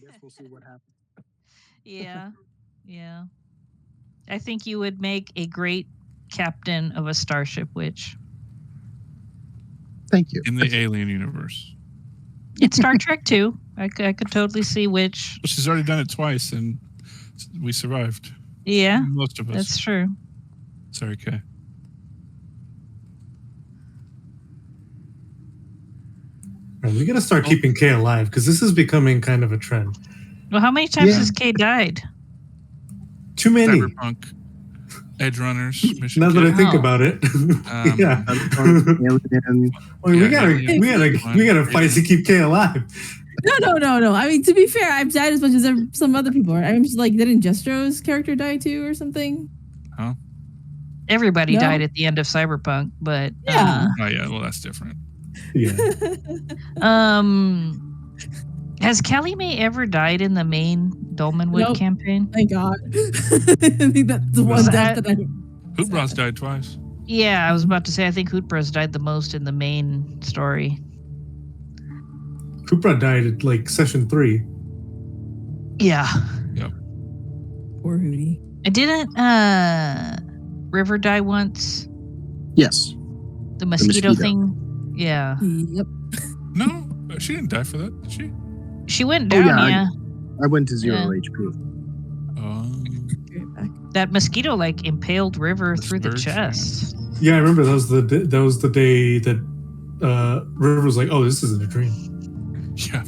guess we'll see what happens. Yeah. Yeah. I think you would make a great captain of a starship witch. Thank you. In the alien universe. It's Star Trek too. I could totally see witch. Well, she's already done it twice, and we survived. Yeah, Most of us. that's true. Sorry, Kay. Right, we got to start keeping Kay alive because this is becoming kind of a trend. Well, how many times has Kay died? Too many. Cyberpunk, Edge Runners, Mission Now that I Kay. think about it, yeah. Well, we gotta fight to keep Kay alive. No. I mean, to be fair, I've died as much as some other people. I'm just like, didn't Jestro's character die too or something? Huh? Everybody died at the end of Cyberpunk, but yeah. Oh yeah, well that's different. Yeah. Has Kelly May ever died in the main Dolmenwood campaign? Thank God. I think that's the one death that I. Hoopbras died twice. Yeah, I was about to say I think Hootbras died the most in the main story. Hoopra died at like session 3. Yeah. Yep. Poor Hootie. Didn't River die once? Yes. The mosquito thing? Yeah. Yep. No, she didn't die for that, did she? She went down, I went to 0 HP. That mosquito like impaled River through the chest. Yeah, I remember that was the day that River was like, "Oh, this isn't a dream." Yeah.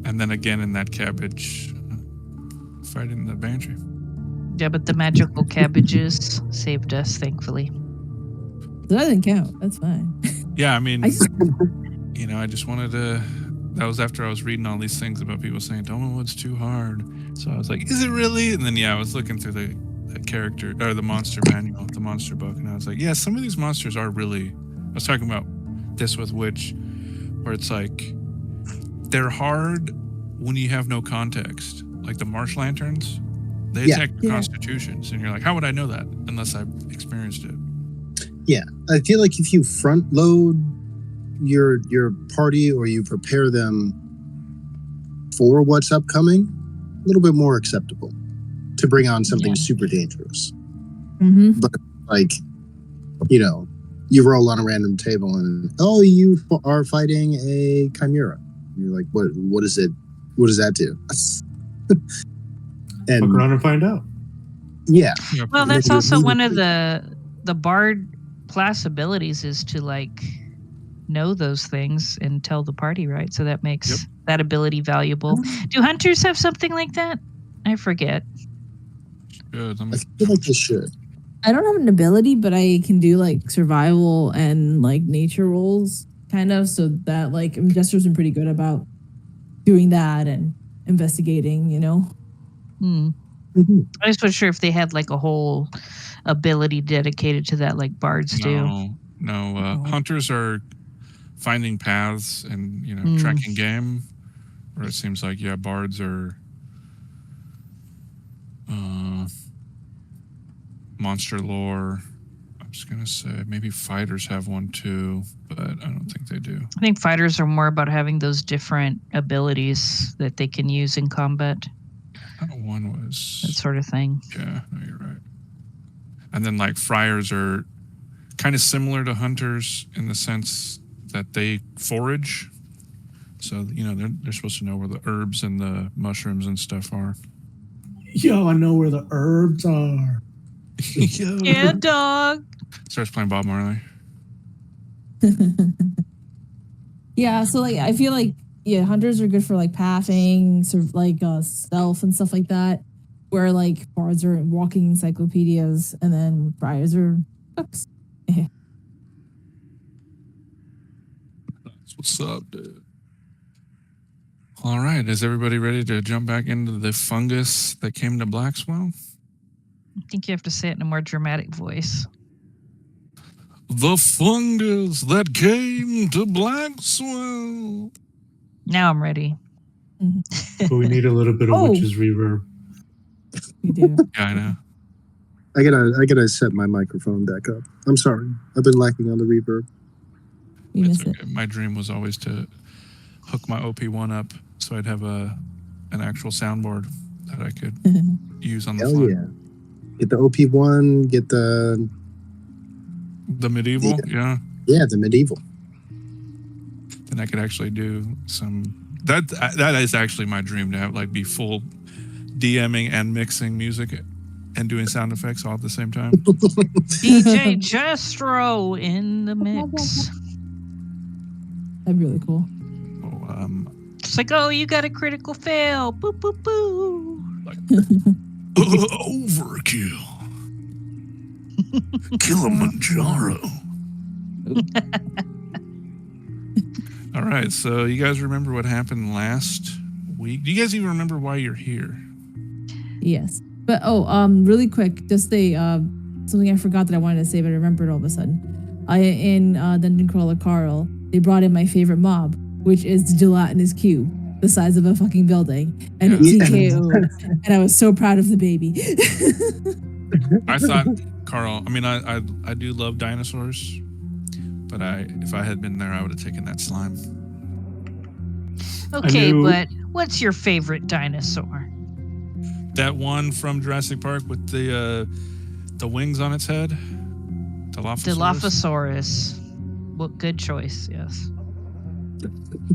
And then again in that cabbage fighting the Banshee. Yeah, but the magical cabbages saved us, thankfully. That doesn't count. That's fine. Yeah, I mean, I just wanted to. That was after I was reading all these things about people saying Dolmenwood's too hard. So I was like, is it really? And then I was looking through the character or the monster manual, the monster book, and I was like, yeah, some of these monsters are really. I was talking about this with Witch, where it's like they're hard when you have no context. Like the marsh lanterns, they attack your constitutions, and you're like, how would I know that unless I've experienced it? Yeah, I feel like if you front load your party or you prepare them for what's upcoming, a little bit more acceptable to bring on something super dangerous. Mm-hmm. But like, you roll on a random table and you are fighting a chimera. You're like, what is it? What does that do? And look around and find out. Yeah. Well, that's also one of the bard class abilities is to like know those things and tell the party, right? So that makes that ability valuable. Do hunters have something like that? I forget. Good. I feel like they should. I don't have an ability, but I can do like survival and like nature rolls kind of, so that like Jester's been pretty good about doing that and investigating, Mm-hmm. I just wasn't sure if they had like a whole ability dedicated to that like bards do. No, hunters are finding paths and tracking game, where it seems like bards are monster lore. I'm just gonna say maybe fighters have one too, but I don't think they do. I think fighters are more about having those different abilities that they can use in combat. One was that sort of thing. Yeah, no, you're right. And then like friars are kind of similar to hunters in the sense that they forage. So, they're supposed to know where the herbs and the mushrooms and stuff are. Yo, I know where the herbs are. Yeah, dog. Starts playing Bob Marley. Yeah, so like I feel like hunters are good for like pathing, sort of like stealth and stuff like that. Where like bards are walking encyclopedias, and then friars are books. That's what's up, dude. All right, is everybody ready to jump back into the fungus that came to Blackswell? I think you have to say it in a more dramatic voice. The fungus that came to Blackswell. Now I'm ready. But we need a little bit of witch's reverb. We do. Yeah, I know. I gotta set my microphone back up. I'm sorry. I've been lacking on the reverb. You miss it. My dream was always to hook my OP1 up so I'd have an actual soundboard that I could use on the Hell fly. yeah. Get the OP1, get the medieval, yeah. Yeah, the medieval. Then I could actually do some. That is actually my dream, to have like be full DMing and mixing music and doing sound effects all at the same time. DJ Jestro in the mix. That'd be really cool. It's like, oh, you got a critical fail. Boo, boo, boo. Like, overkill. Kilimanjaro. All right, so you guys remember what happened last week? Do you guys even remember why you're here? Yes. But really quick, just something I forgot that I wanted to say, but I remembered all of a sudden. In Dungeon Crawler Carl, they brought in my favorite mob, which is the gelatinous cube, the size of a fucking building, and it TKO'd. And I was so proud of the baby. I thought, Carl, I mean, I do love dinosaurs, but if I had been there, I would have taken that slime. Okay, but what's your favorite dinosaur? That one from Jurassic Park with the wings on its head? Dilophosaurus. Well, good choice, yes.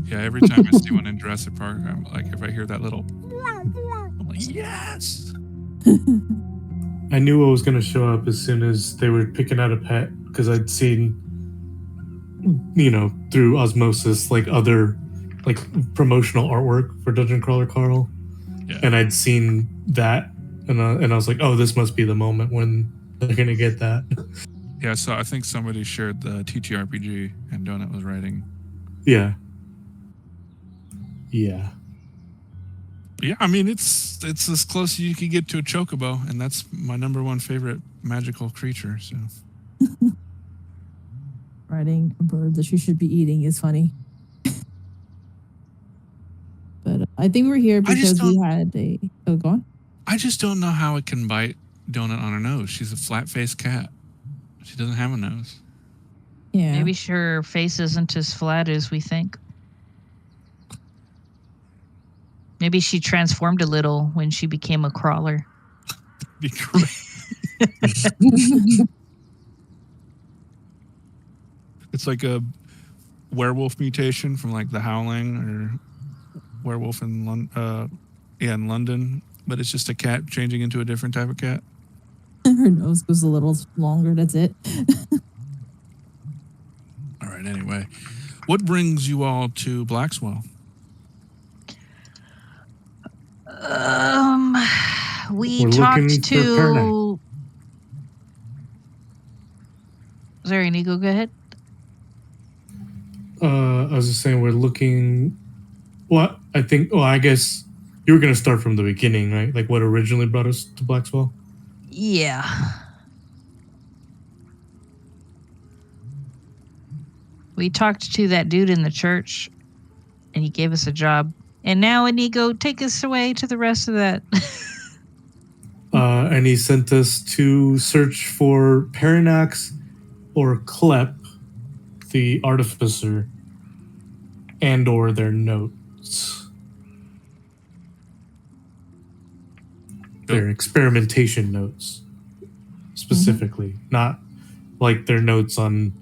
Yeah, every time I see one in Jurassic Park, I'm like, if I hear that little, I'm like, yes! I knew what was going to show up as soon as they were picking out a pet, because I'd seen, through osmosis, like other, like promotional artwork for Dungeon Crawler Carl, and I'd seen that, and I was like, oh, this must be the moment when they're going to get that. Yeah, so I think somebody shared the TTRPG, and Donut was writing. Yeah. Yeah, I mean, it's as close as you can get to a chocobo, and that's my number one favorite magical creature. So, riding a bird that you should be eating is funny. But I think we're here because we had a. Oh, go on. I just don't know how it can bite Donut on her nose. She's a flat-faced cat. She doesn't have a nose. Yeah. Maybe her face isn't as flat as we think. Maybe she transformed a little when she became a crawler. Be great. It's like a werewolf mutation from like The Howling or Werewolf in London, but it's just a cat changing into a different type of cat. Her nose goes a little longer. That's it. All right. Anyway, what brings you all to Blackswell? We talked to. Sorry, Nico, go ahead. I was just saying we're looking. Well, I guess you were going to start from the beginning, right? Like what originally brought us to Blackswell? Yeah. We talked to that dude in the church, and he gave us a job. And now, Inigo, take us away to the rest of that. And he sent us to search for Perinax or Klep, the artificer, and or their notes. Their experimentation notes, specifically. Not like their notes on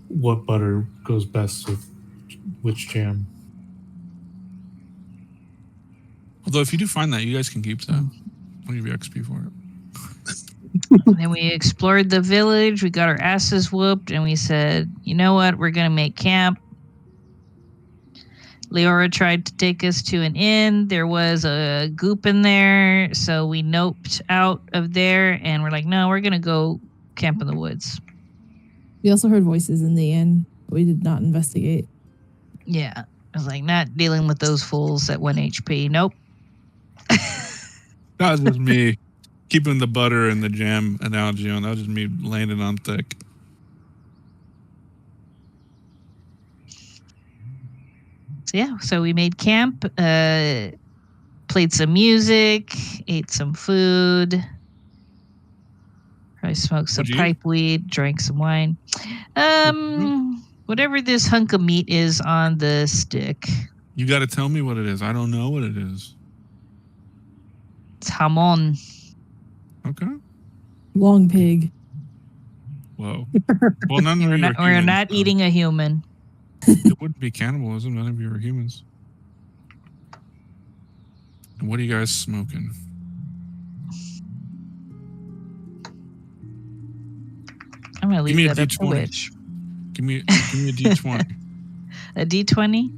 what butter goes best with which jam. Although if you do find that, you guys can keep that. I'll give you XP for it. Then we explored the village. We got our asses whooped, and we said, you know what? We're going to make camp. Leora tried to take us to an inn. There was a goop in there, so we noped out of there, and we're like, no, we're going to go camp in the woods. We also heard voices in the inn. We did not investigate. Yeah. I was like, not dealing with those fools at 1 HP. Nope. That was just me keeping the butter and the jam analogy on. That was just me landing on thick. So yeah, so we made camp, played some music, ate some food, probably smoked some pipe weed, drank some wine. Whatever this hunk of meat is on the stick. You got to tell me what it is. I don't know what it is. It's jamon. Okay. Long pig. Whoa. Well, none of you are humans. We're not eating a human. It wouldn't be cannibalism. None of you are humans. And what are you guys smoking? I'm gonna Give leave me a that up to D20. Witch. Give me a D20. A D20?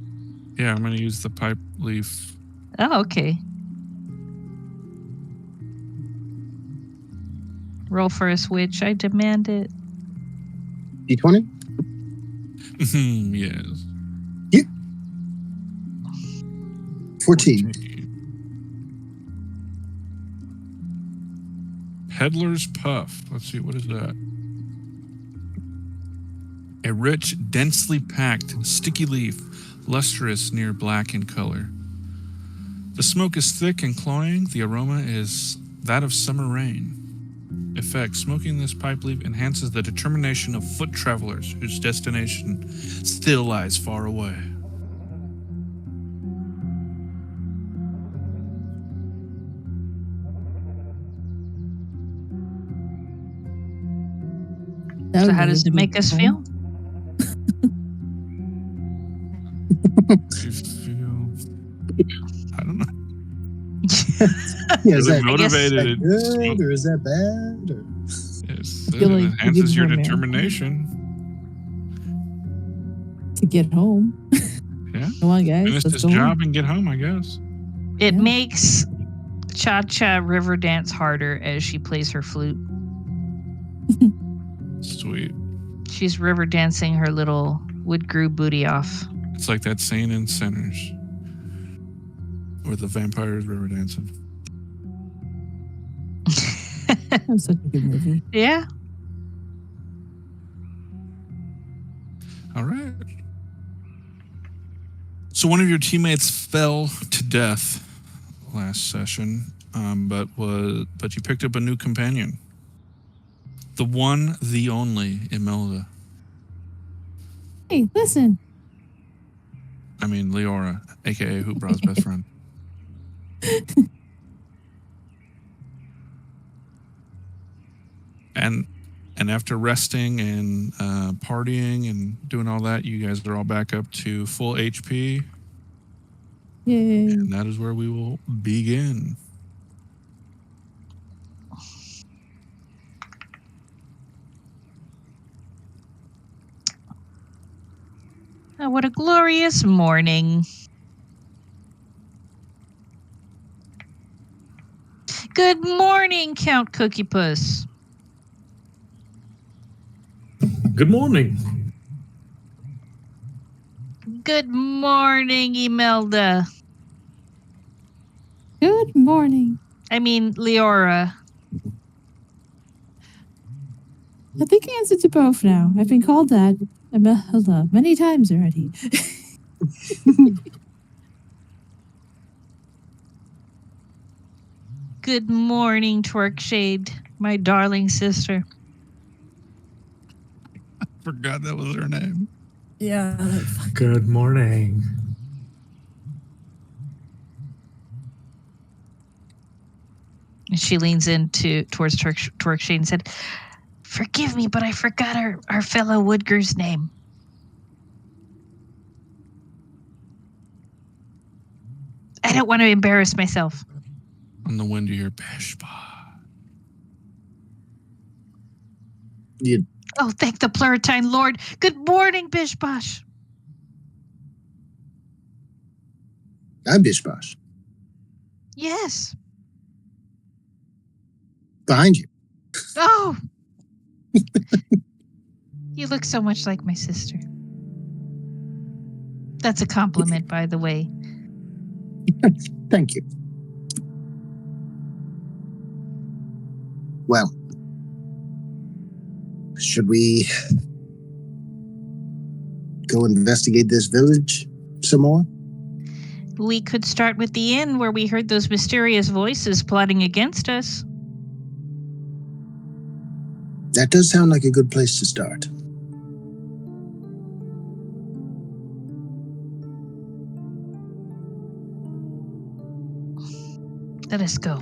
Yeah, I'm gonna use the pipe leaf. Oh, okay. Roll first, Witch. I demand it. D20? Yes. 14. Peddler's Puff. Let's see, what is that? A rich, densely packed, sticky leaf, lustrous near black in color. The smoke is thick and cloying. The aroma is that of summer rain. Effect: smoking this pipe leaf enhances the determination of foot travelers whose destination still lies far away. So how does it make us feel? You feel, I don't know. Yeah, is Really that motivated. good or is that bad? Or? Yes, it feel like enhances your you give her determination. To get home. Yeah. Come on, guys. Finish Let's this go job home. and get home, I guess. It Yeah. makes Cha-Cha river dance harder as she plays her flute. Sweet. She's river dancing her little wood grew booty off. It's like that scene in Sinners where the vampires river dancing. That was such a good movie. Yeah. All right. So one of your teammates fell to death last session, but you picked up a new companion. The one, the only, Imelda. Hey, listen. I mean, Leora, a.k.a. Hoopbraw's best friend. And after resting and partying and doing all that, you guys are all back up to full HP. Yay. And that is where we will begin. Oh, what a glorious morning. Good morning, Count Cookie Puss. Good morning. Good morning, Imelda. Good morning. I mean, Leora. I think I answered to both now. I've been called that many times already. Good morning, Twerkshade, my darling sister. Forgot that was her name. Yeah. Good morning. And she leans towards Twerkshade and said, "Forgive me, but I forgot our fellow Woodger's name." I don't want to embarrass myself. On the wind, you hear Beshba. Oh, thank the Plurtine Lord. Good morning, Bishbosh. I'm Bishbosh. Yes. Behind you. Oh. You look so much like my sister. That's a compliment, by the way. Thank you. Well, should we go investigate this village some more? We could start with the inn where we heard those mysterious voices plotting against us. That does sound like a good place to start. Let us go.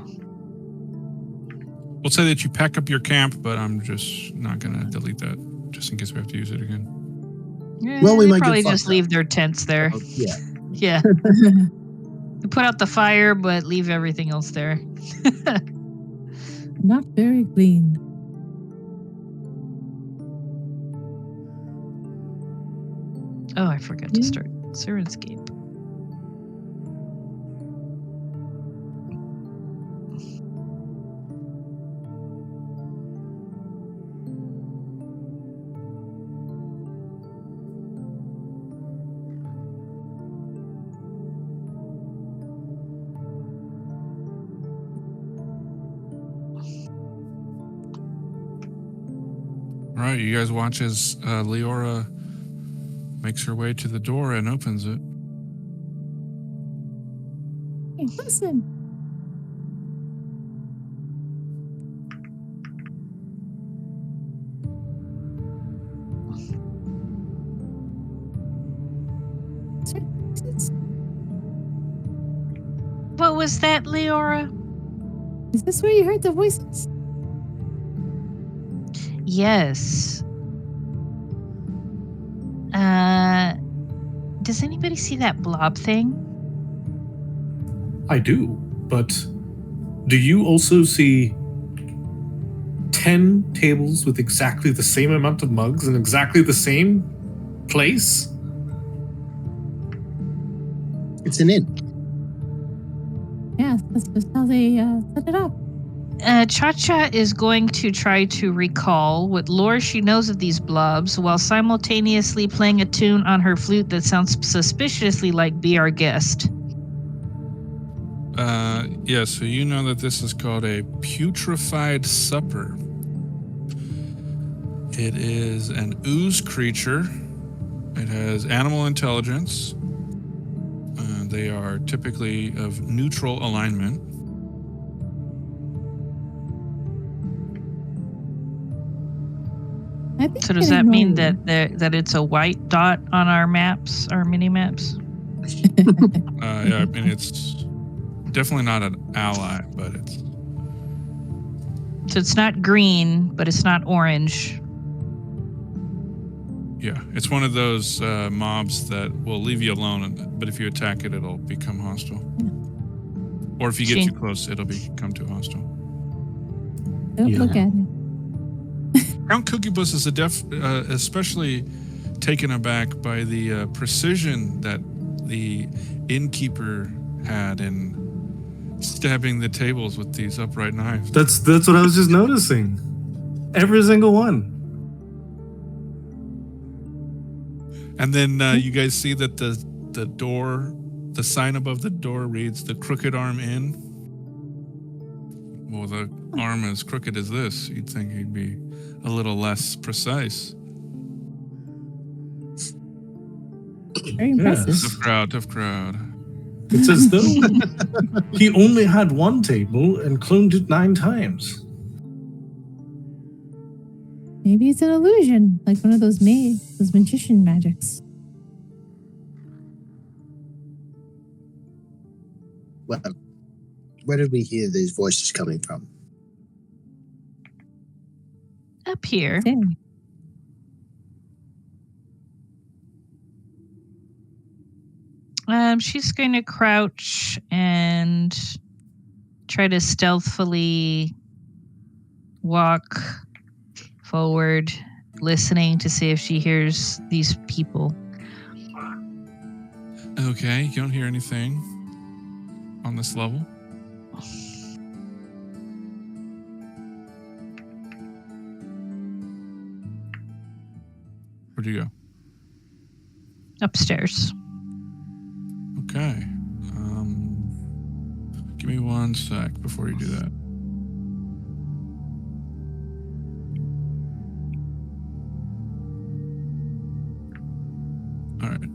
We'll say that you pack up your camp, but I'm just not going to delete that just in case we have to use it again. Yeah, Well, we they might get probably fucked just up. leave their tents there. Oh, yeah. Yeah. They put out the fire, but leave everything else there. Not very clean. Oh, I forgot to start Sirenscape. All right, you guys watch as Leora makes her way to the door and opens it. Hey, listen. What was that, Leora? Is this where you heard the voices? Yes. Does anybody see that blob thing? I do, but do you also see 10 tables with exactly the same amount of mugs in exactly the same place? It's an inn. Yeah, that's just how they set it up. Cha-Cha is going to try to recall what lore she knows of these blobs while simultaneously playing a tune on her flute that sounds suspiciously like Be Our Guest. Yeah, so you know that this is called a putrefied supper. It is an ooze creature. It has animal intelligence. They are typically of neutral alignment. So does that mean that it's a white dot on our maps, our mini maps? Yeah, I mean it's definitely not an ally, but it's. So it's not green, but it's not orange. Yeah, it's one of those mobs that will leave you alone, but if you attack it, it'll become hostile. Or if you get too close, it'll become too hostile. Don't look at it. Count Cookiebus is especially taken aback by the precision that the innkeeper had in stabbing the tables with these upright knives. That's what I was just noticing. Every single one. And then you guys see that the door, the sign above the door reads "The Crooked Arm Inn." Well, the arm as crooked as this, you'd think he'd be a little less precise. Very impressive. Tough crowd. It's as though he only had one table and cloned it 9 times. Maybe it's an illusion, like one of those magician magics. Well, where did we hear these voices coming from? Up here. She's going to crouch and try to stealthily walk forward, listening to see if she hears these people. Okay, you don't hear anything on this level. Where'd you go? Upstairs. Okay. Give me 1 sec before you do that. All right.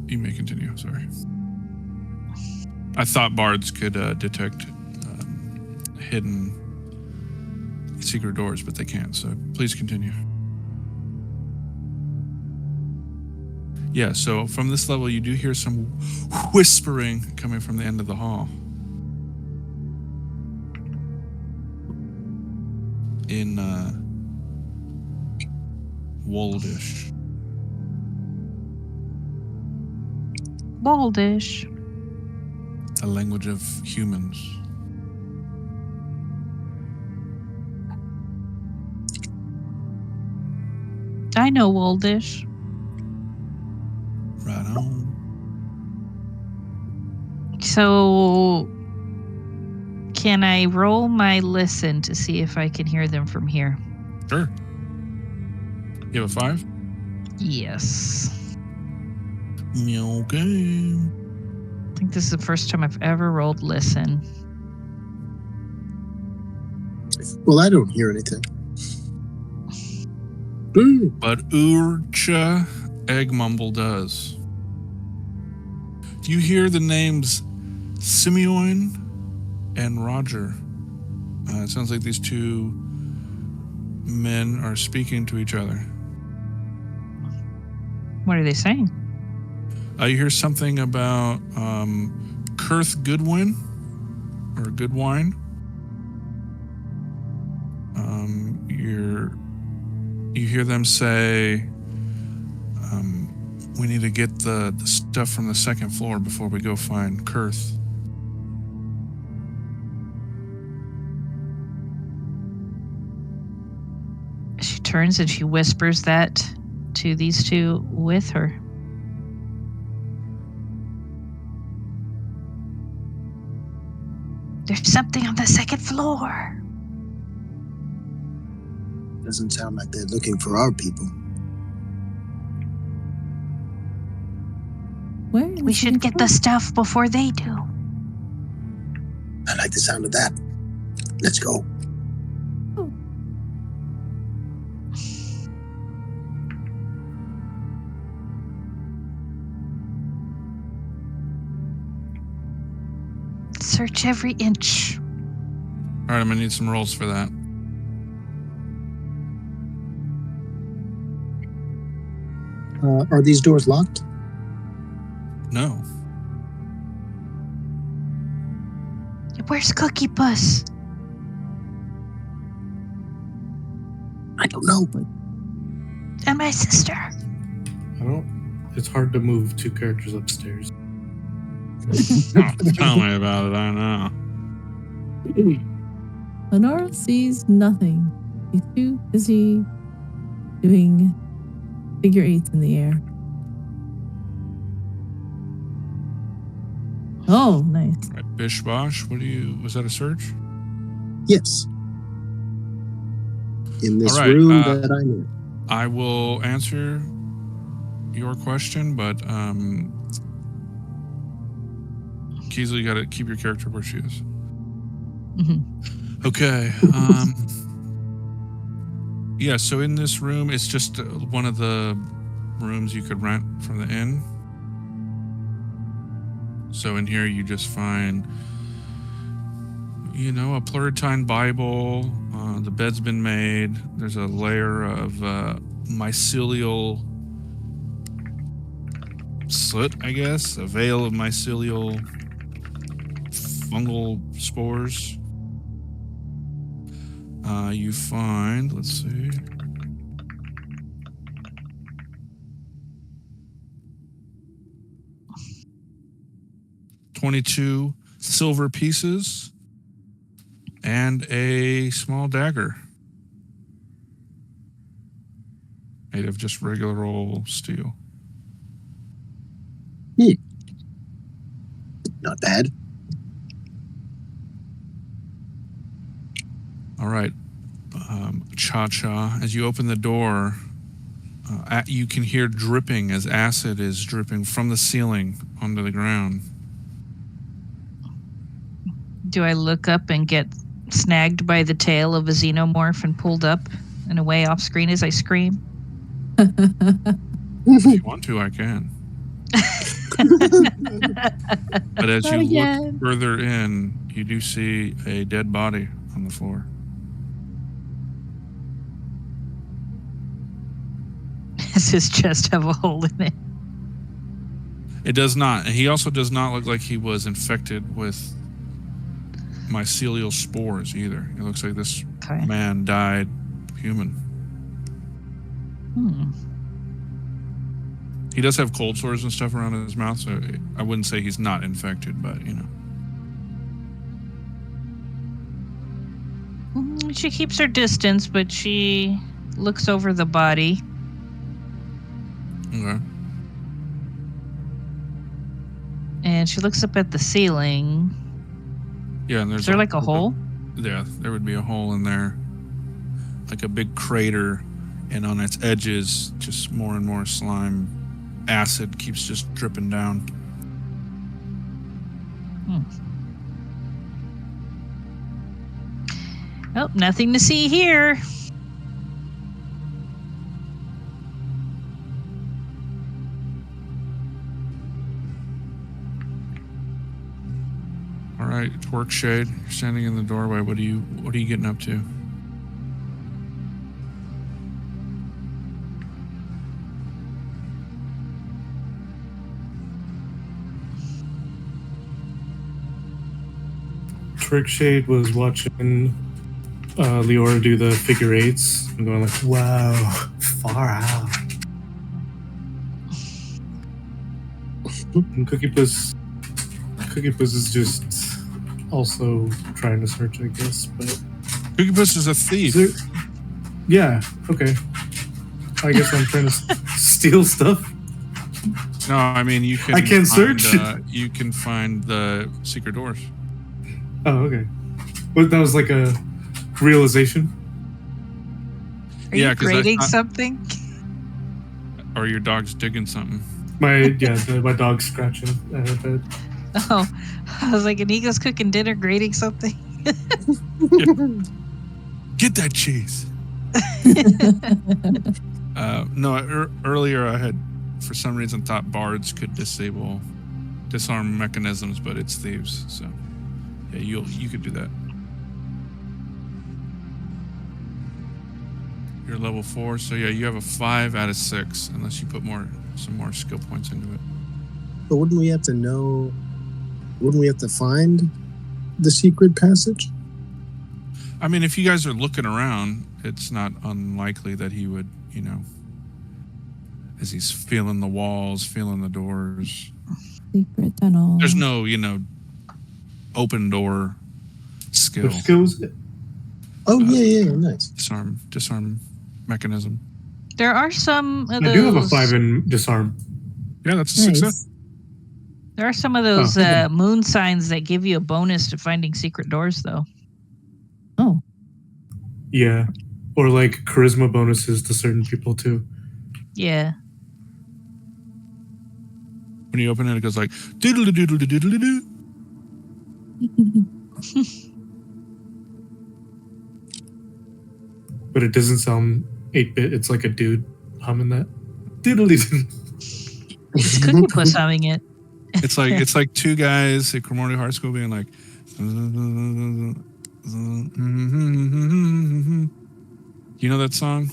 You may continue. Sorry. I thought bards could detect hidden secret doors, but they can't. So please continue. Yeah, so from this level, you do hear some whispering coming from the end of the hall. in Woldish. Waldish. A language of humans. I know Waldish. Right on. So, can I roll my listen to see if I can hear them from here? Sure. You have a 5? Yes. Okay. I think this is the first time I've ever rolled listen. Well, I don't hear anything. But Urcha Eggmumble does. Do you hear the names Simeon and Roger? It sounds like these two men are speaking to each other. What are they saying? You hear something about Kurth Goodwin or Goodwine. You hear them say, we need to get the stuff from the second floor before we go find Kurth. She turns and she whispers that to these two with her. There's something on the second floor. Doesn't sound like they're looking for our people. Where? We should get the stuff before they do. I like the sound of that. Let's go. Search every inch. All right, I'm gonna need some rolls for that. Are these doors locked? No. Where's Cookie Puss? I don't know. And my sister. I don't. It's hard to move two characters upstairs. Tell me about it. I know. Lenora sees nothing. She's too busy doing figure eights in the air. Oh, nice. Right, Bish Bosh, was that a search? Yes. In this All right, room that I knew. I will answer your question, but Keesley, you gotta keep your character where she is. Mm-hmm. Okay. Yeah, so in this room, it's just one of the rooms you could rent from the inn. So in here, you just find, a Pluritine Bible. The bed's been made. There's a layer of mycelial soot, I guess. A veil of mycelial fungal spores. You find, let's see. $22 silver pieces and a small dagger made of just regular old steel. Not bad. All right. Cha-Cha, as you open the door, you can hear dripping as acid is dripping from the ceiling onto the ground. Do I look up and get snagged by the tail of a xenomorph and pulled up and away off screen as I scream? If you want to, I can. But as you look further in, you do see a dead body on the floor. Does his chest have a hole in it? It does not. He also does not look like he was infected with mycelial spores either. It looks like this Okay. man died human. He does have cold sores and stuff around his mouth, so I wouldn't say he's not infected, but you know. She keeps her distance, but she looks over the body. Okay. And she looks up at the ceiling. Yeah, and there's Is there like a hole? Yeah, there would be a hole in there, like a big crater, and on its edges, just more and more slime. Acid keeps just dripping down. Oh, nothing to see here. All right, Twerkshade, you're standing in the doorway. What are you getting up to? Trickshade was watching Leora do the figure eights and going like, wow, far out. And Cookie Puss is just also trying to search, I guess. But Cookie Puss is a thief. Yeah, okay. I guess I'm trying to steal stuff. No, I mean you can. I can't search. You can find the secret doors. Oh, okay. But that was like a realization. Are you grading something? Or your dog's digging something. My dog's scratching at her bed. Oh, I was like, Inigo's cooking dinner, grating something. Get that cheese. No, earlier I had, for some reason, thought bards could disarm mechanisms, but it's thieves. So, yeah, you could do that. You're level 4, so yeah, you have a 5 out of 6, unless you put some more skill points into it. But wouldn't we have to find the secret passage? I mean, if you guys are looking around, it's not unlikely that he would, as he's feeling the walls, feeling the doors. Secret tunnel. There's no, open door skill. Which skills? Oh, yeah, nice. Disarm mechanism. There are some of those. I do have a 5 in disarm. Yeah, that's a success. There are some of those moon signs that give you a bonus to finding secret doors, though. Oh. Yeah. Or like charisma bonuses to certain people, too. Yeah. When you open it, it goes like doodle doodle doodle doodle. But it doesn't sound 8-bit. It's like a dude humming that. Diddly. It's Cookie Puss humming it. It's like two guys at Cremorty High School being like. You know that song?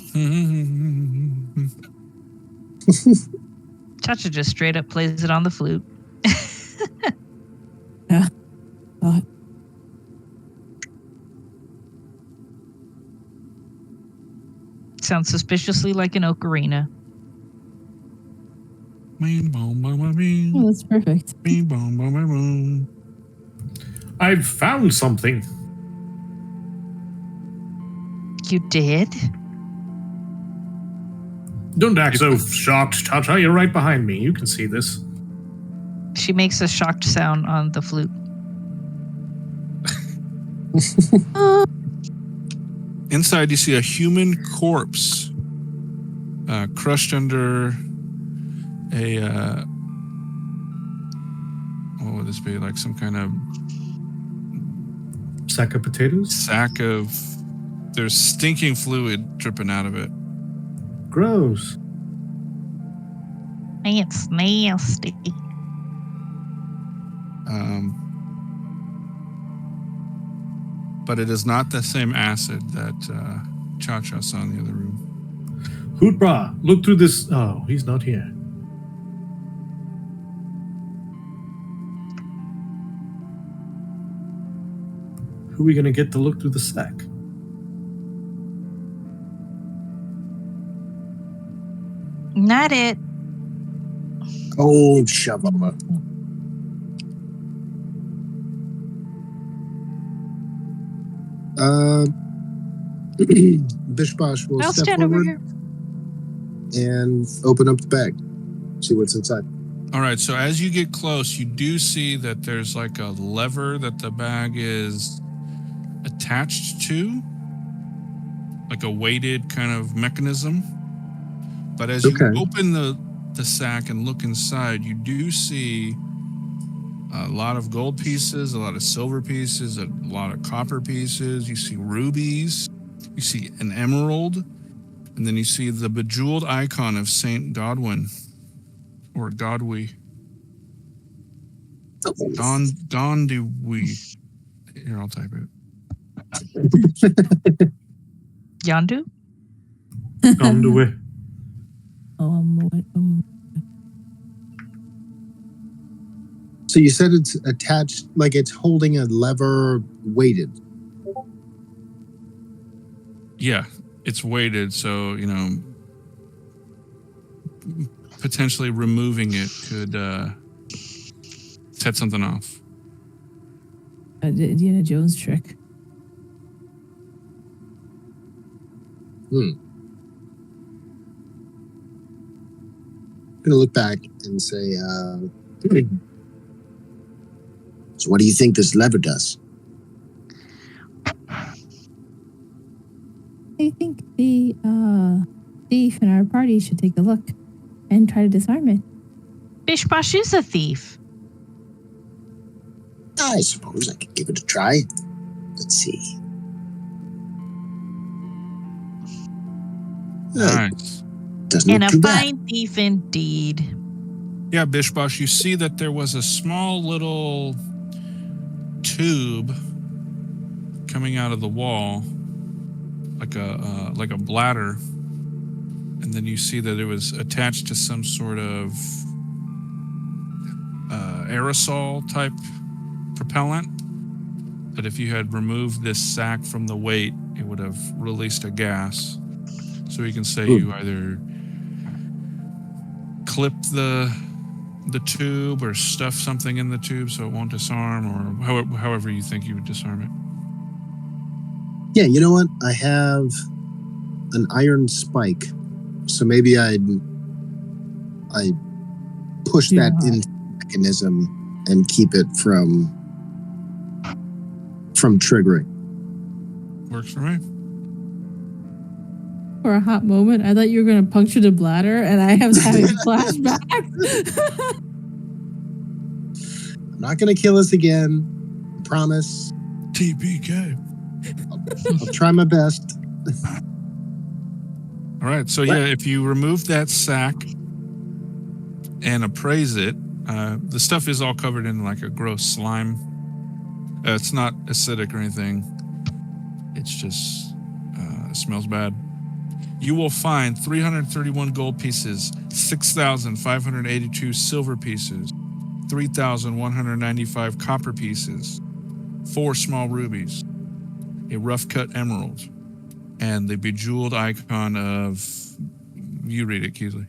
Chacha just straight up plays it on the flute. Yeah. Sounds suspiciously like an ocarina. Oh, that's perfect. I've found something. You did? Don't act so shocked, Tata. You're right behind me. You can see this. She makes a shocked sound on the flute. Inside, you see a human corpse crushed under a what would this be, like some kind of sack of potatoes? There's stinking fluid dripping out of it. Gross. It's nasty. But it is not the same acid that Cha-Cha saw in the other room. Hootbra, look through this. Oh, he's not here. Who are we going to get to look through the sack? Not it. Oh, shovel. Bishbosh will I'll step stand over forward here. and open up the bag. See what's inside. All right, so as you get close, you do see that there's like a lever that the bag is attached to, like a weighted kind of mechanism. But as you open the sack and look inside, you do see a lot of gold pieces, a lot of silver pieces, a lot of copper pieces. You see rubies, you see an emerald, and then you see the bejeweled icon of Saint Godwin, or Godwi. Dondewi. Here, I'll type it. Yandu? On the way. So you said it's attached, like it's holding a lever weighted. Yeah, it's weighted, so, potentially removing it could set something off. Indiana Jones trick. I'm going to look back and say, so what do you think this lever does? I think the thief in our party should take a look and try to disarm it. Bishbosh is a thief. I suppose I could give it a try. Let's see. Nice. Doesn't And look a too bad. fine thief indeed. Yeah, Bishbosh, you see that there was a small little tube coming out of the wall, like a bladder, and then you see that it was attached to some sort of aerosol type propellant. That if you had removed this sack from the weight, it would have released a gas. So you can say you either clipped the tube or stuff something in the tube so it won't disarm, or however you think you would disarm it. Yeah, you know what? I have an iron spike, so maybe I push that into the mechanism and keep it from triggering. Works for me. For a hot moment, I thought you were going to puncture the bladder, and I was having flashbacks. I'm not going to kill us again. I promise. TPK. I'll try my best. All right. So, yeah, if you remove that sack and appraise it, the stuff is all covered in like a gross slime. It's not acidic or anything. It's just, it smells bad. You will find 331 gold pieces, 6,582 silver pieces, 3,195 copper pieces, 4 small rubies, a rough-cut emerald, and the bejeweled icon of... You read it, Keeley.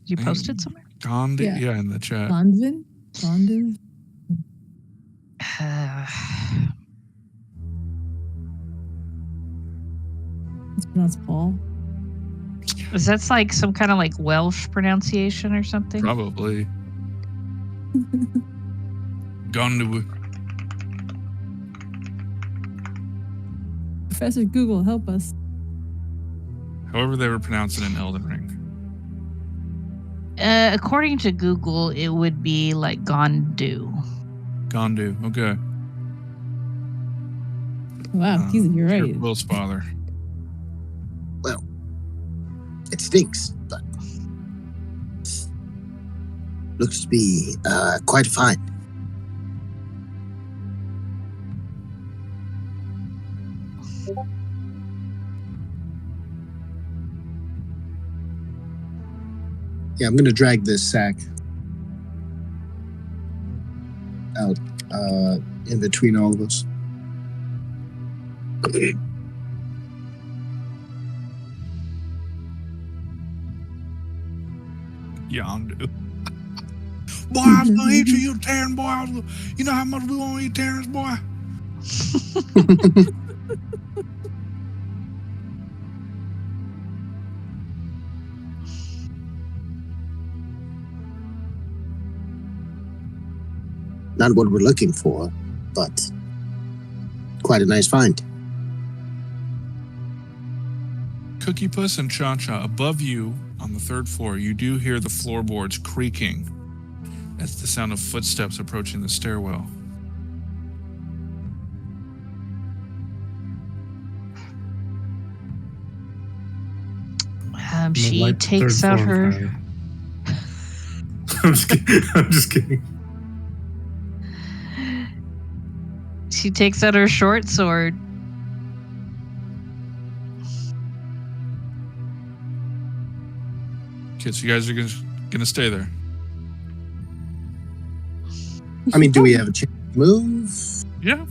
You posted somewhere? Gandhi? Yeah, in the chat. Gondvin? It's pronounced Paul. Is that like some kind of like Welsh pronunciation or something? Probably. Gandhi. Professor Google, help us. However they were pronouncing it in Elden Ring. According to Google, it would be like Gondu. Gondu, okay. Wow, you're right. Will's father. Well, it stinks, but looks to be quite fine. Yeah, I'm going to drag this sack out in between all of us. Yondu. Boy, I was gonna eat you Terran boy. You know how much we want to eat Terrans, boy? Not what we're looking for, but quite a nice find. Cookie Puss and Cha-Cha, above you on the 3rd floor, you do hear the floorboards creaking. That's the sound of footsteps approaching the stairwell. She takes out her. I'm just kidding. I'm just kidding. She takes out her short sword. Okay, so you guys are gonna stay there. I mean, do we have a chance to move? Yeah.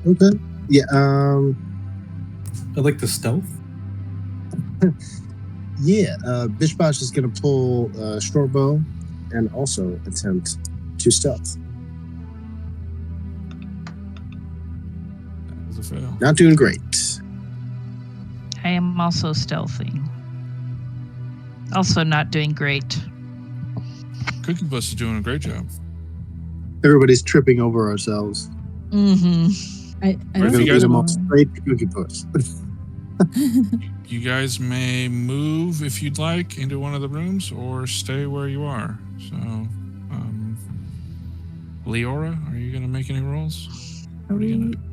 Okay. Yeah. I like the stealth. Yeah. Bishbosh is going to pull short bow and also attempt to stealth. That was a fail. Not doing great. I am also stealthy. Also not doing great. Cookie Puss is doing a great job. Everybody's tripping over ourselves. Mm-hmm. I We're don't going to lead them all know. straight to Cookie Puss. You guys may move if you'd like into one of the rooms or stay where you are. So, Leora, are you going to make any rolls? Are What are you we- going to do?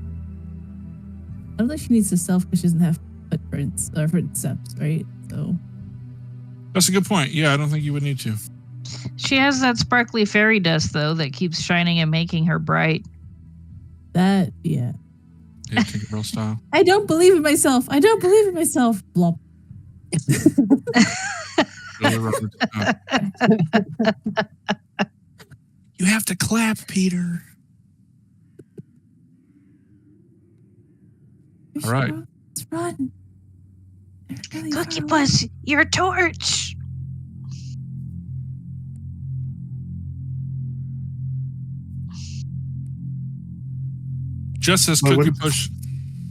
I don't think she needs to stealth because she doesn't have footprints or footsteps, right? So That's a good point. Yeah, I don't think you would need to. She has that sparkly fairy dust, though, that keeps shining and making her bright. that, yeah. Yeah, Tinkerbell style. I don't believe in myself. I don't believe in myself. Blop. You have to clap, Peter. We All right. should Let's run. They're really Cookie far Puss, your torch. Just as Well, Cookie what- Push.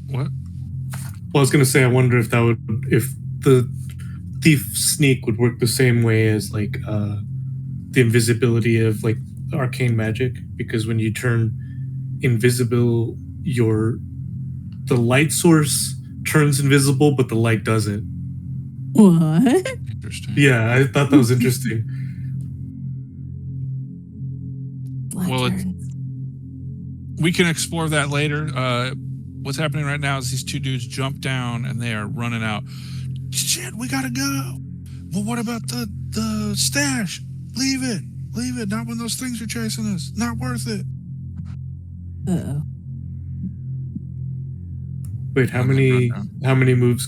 What? Well, I was gonna say, I wonder if the thief sneak would work the same way as like the invisibility of like arcane magic, because when you turn invisible, the light source turns invisible, but the light doesn't. What? Interesting. Yeah, I thought that was interesting. Well, Lanterns. We can explore that later. What's happening right now is these two dudes jump down and they are running out. Shit, we gotta go. Well, what about the stash? Leave it. Leave it. Not when those things are chasing us. Not worth it. Uh-oh. Wait, how many moves?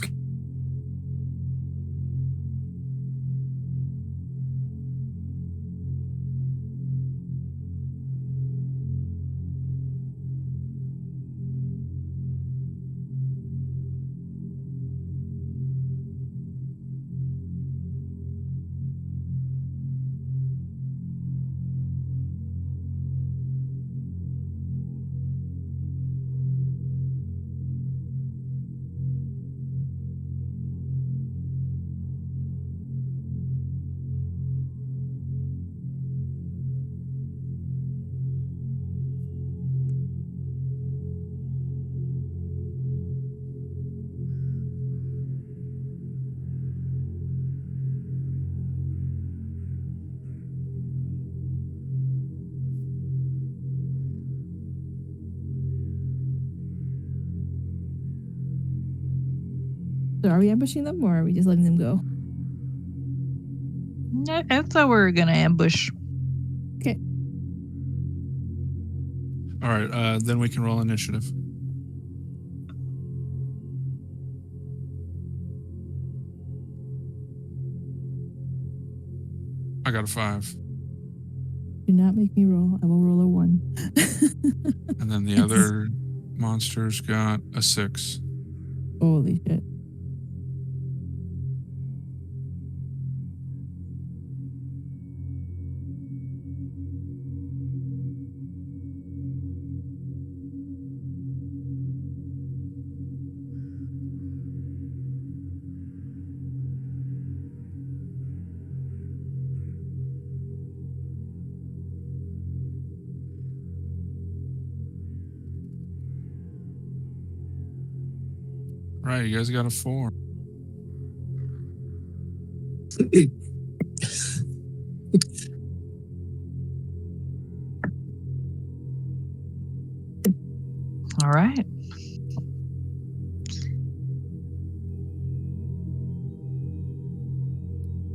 So are we ambushing them or are we just letting them go? I thought we were gonna ambush. All right, then we can roll initiative. I got a 5. Do not make me roll. I will roll a 1. And then the Monsters got a 6. Holy shit. Right, you guys got a 4. All right.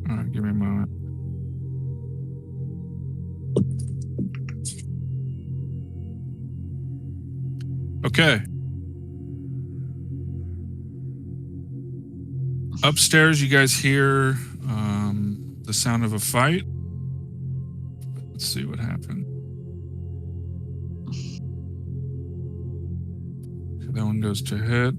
All right, give me a moment. Okay. Upstairs, you guys hear the sound of a fight. Let's see what happened. Okay, that one goes to hit.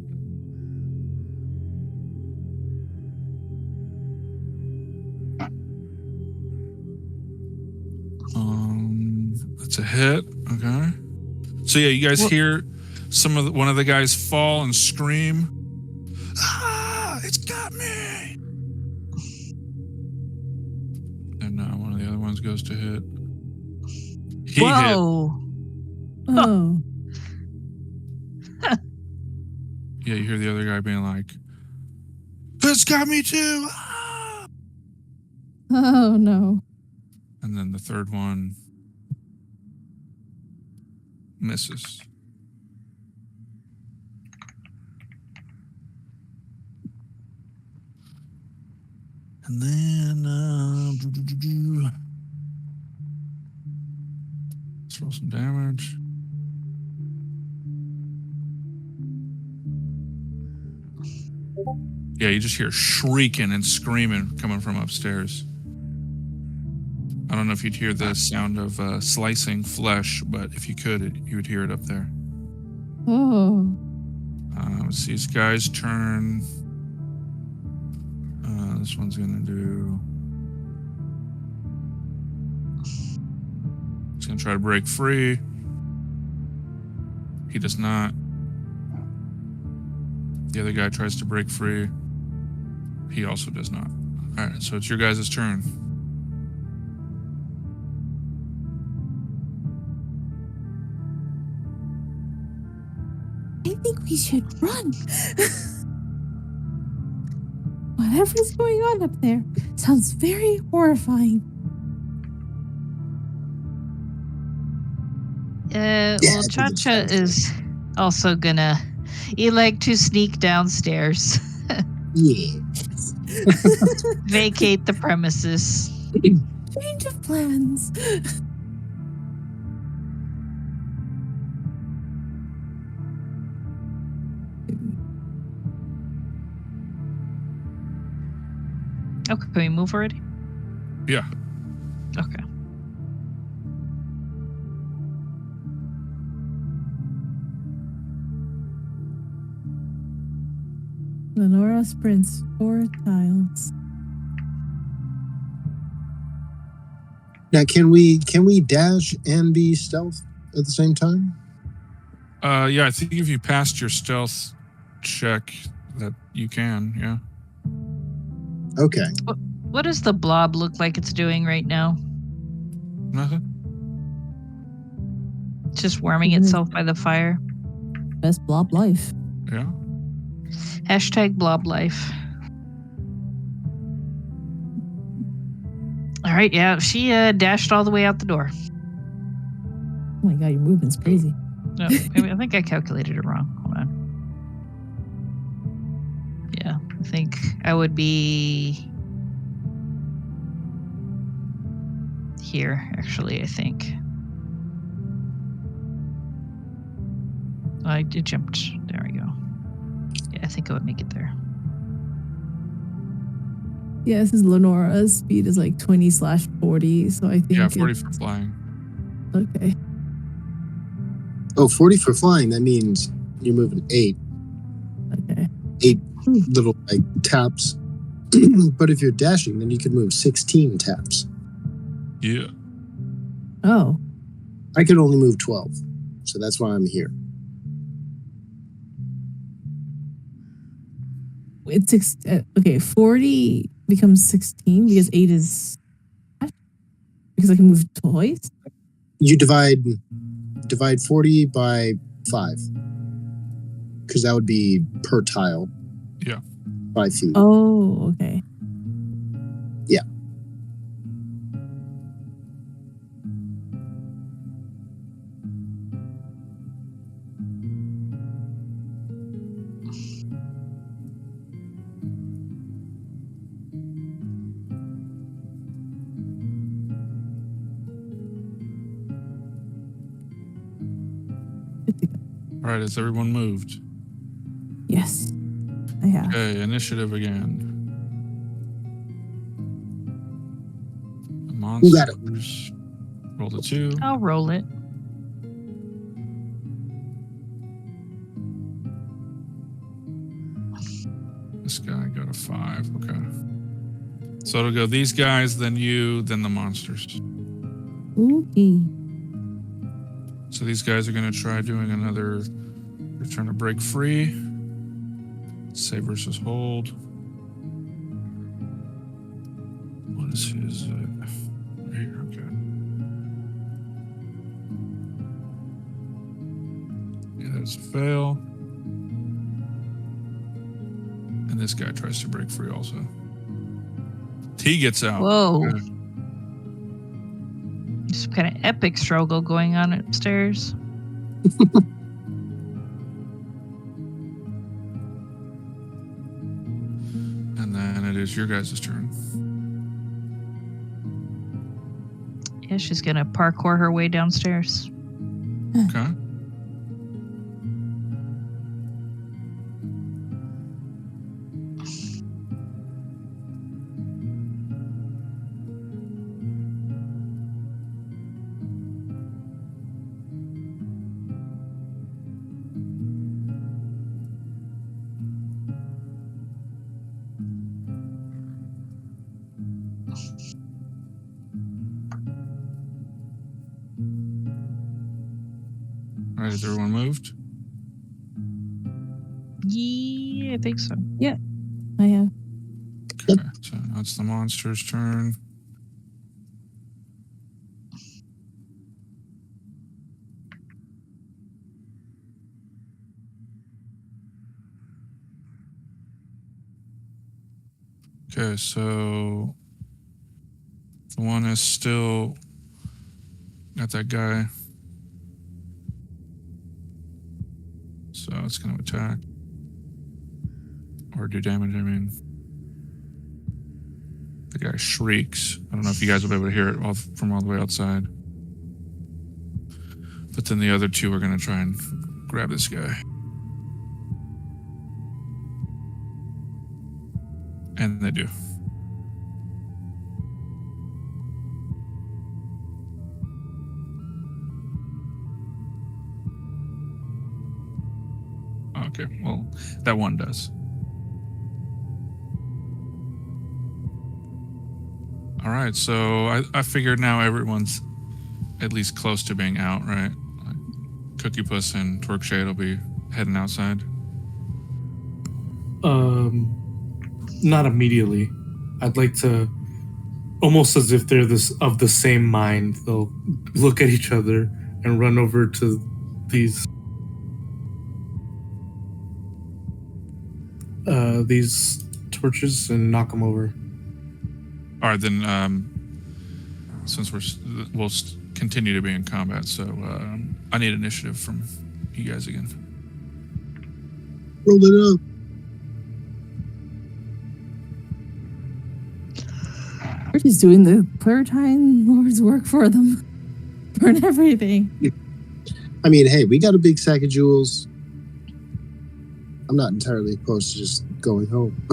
That's a hit. Okay. So yeah, you guys hear one of the guys fall and scream. Ah, it's got me. And one of the other ones goes to hit. He hit. Oh. Yeah, you hear the other guy being like, "It's got me too." Ah! Oh no. And then the third one misses. And then let's roll some damage. Yeah, you just hear shrieking and screaming coming from upstairs. I don't know if you'd hear the sound of slicing flesh, but if you could, you would hear it up there. Oh. Let's see, this guy's turn. This one's gonna do. He's gonna try to break free. He does not. The other guy tries to break free. He also does not. All right, so it's your guys' turn. I think we should run. Whatever's going on up there sounds very horrifying. Well, Cha-Cha is also gonna elect to sneak downstairs. Yeah. Vacate the premises. Change of plans. Okay, can we move already? Yeah. Okay. Lenora sprints 4 tiles. Now, can we dash and be stealth at the same time? Yeah, I think if you passed your stealth check, that you can. Yeah. Okay. What does the blob look like it's doing right now? Nothing. It's just warming itself by the fire. Best blob life. Yeah. Hashtag blob life. All right, yeah, she dashed all the way out the door. Oh my god, your movement's crazy. No, I think I calculated it wrong. Hold on. Yeah, I think I would be here, actually, I think. It jumped. There we go. Yeah, I think I would make it there. Yeah, this is Lenora's speed is like 20/40, so I think. Yeah, 40 for flying. Okay. Oh, 40 for flying. That means You're moving 8. Okay. 8 little like taps. But if you're dashing, then you could move 16 taps. Yeah. Oh. I could only move 12. So that's why I'm here. It's okay. 40 becomes 16 because 8 is because I can move twice. You divide 40 by 5. Because that would be per tile. Yeah. 5 feet. Oh, okay. Yeah. All right, has everyone moved? Yes, I have. Okay, initiative again. The Who got it? monsters. Roll the 2. I'll roll it. This guy got a 5. Okay. So it'll go these guys, then you, then the monsters. Ooh. So these guys are going to try doing another. They're trying to break free. Save versus hold. What is his? Here, okay. Yeah, that's a fail. And this guy tries to break free also. He gets out. Whoa. Okay. Some kind of epic struggle going on upstairs. And then it is your guys' turn. Yeah, she's going to parkour her way downstairs. Okay. All right, is everyone moved? Yeah, I think so. I have. Okay, so now it's the monster's turn. Okay, so the one is still got that guy. So it's going to attack. Or do damage, I mean. The guy shrieks. I don't know if you guys will be able to hear it from all the way outside. But then the other two are going to try and grab this guy. And they do. Okay, well, that one does. All right, so I figured now everyone's at least close to being out, right? Like Cookie Puss and Twerk Shade will be heading outside. Not immediately. I'd like to, almost as if they're of the same mind, they'll look at each other and run over to these torches and knock them over. All right, then, since we'll continue to be in combat, so I need initiative from you guys again. Roll it up. We're just doing the Claritine Lord's work for them. Burn everything. I mean, hey, we got a big sack of jewels. I'm not entirely opposed to just going home.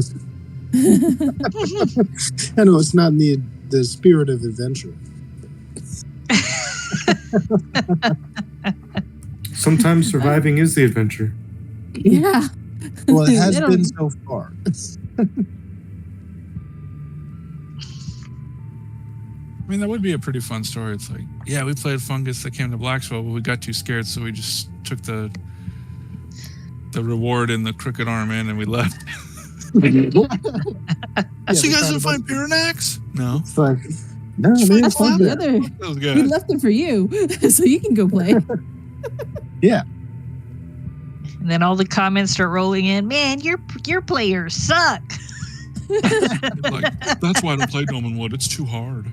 I know it's not in the spirit of adventure. Sometimes surviving is the adventure. Yeah. Well, it has They don't- been so far. I mean, that would be a pretty fun story. It's like, yeah, we played Fungus That Came to Blackswell, but we got too scared, so we just took the reward in the crooked arm in and we left. So you guys didn't find Piranax? No. It's like, no, It's they fine. That's didn't like find the that. other. That was We good. left it for you, so you can go play. Yeah. And then all the comments start rolling in. Man, your players suck. Like, that's why I don't play Dolmenwood. It's too hard.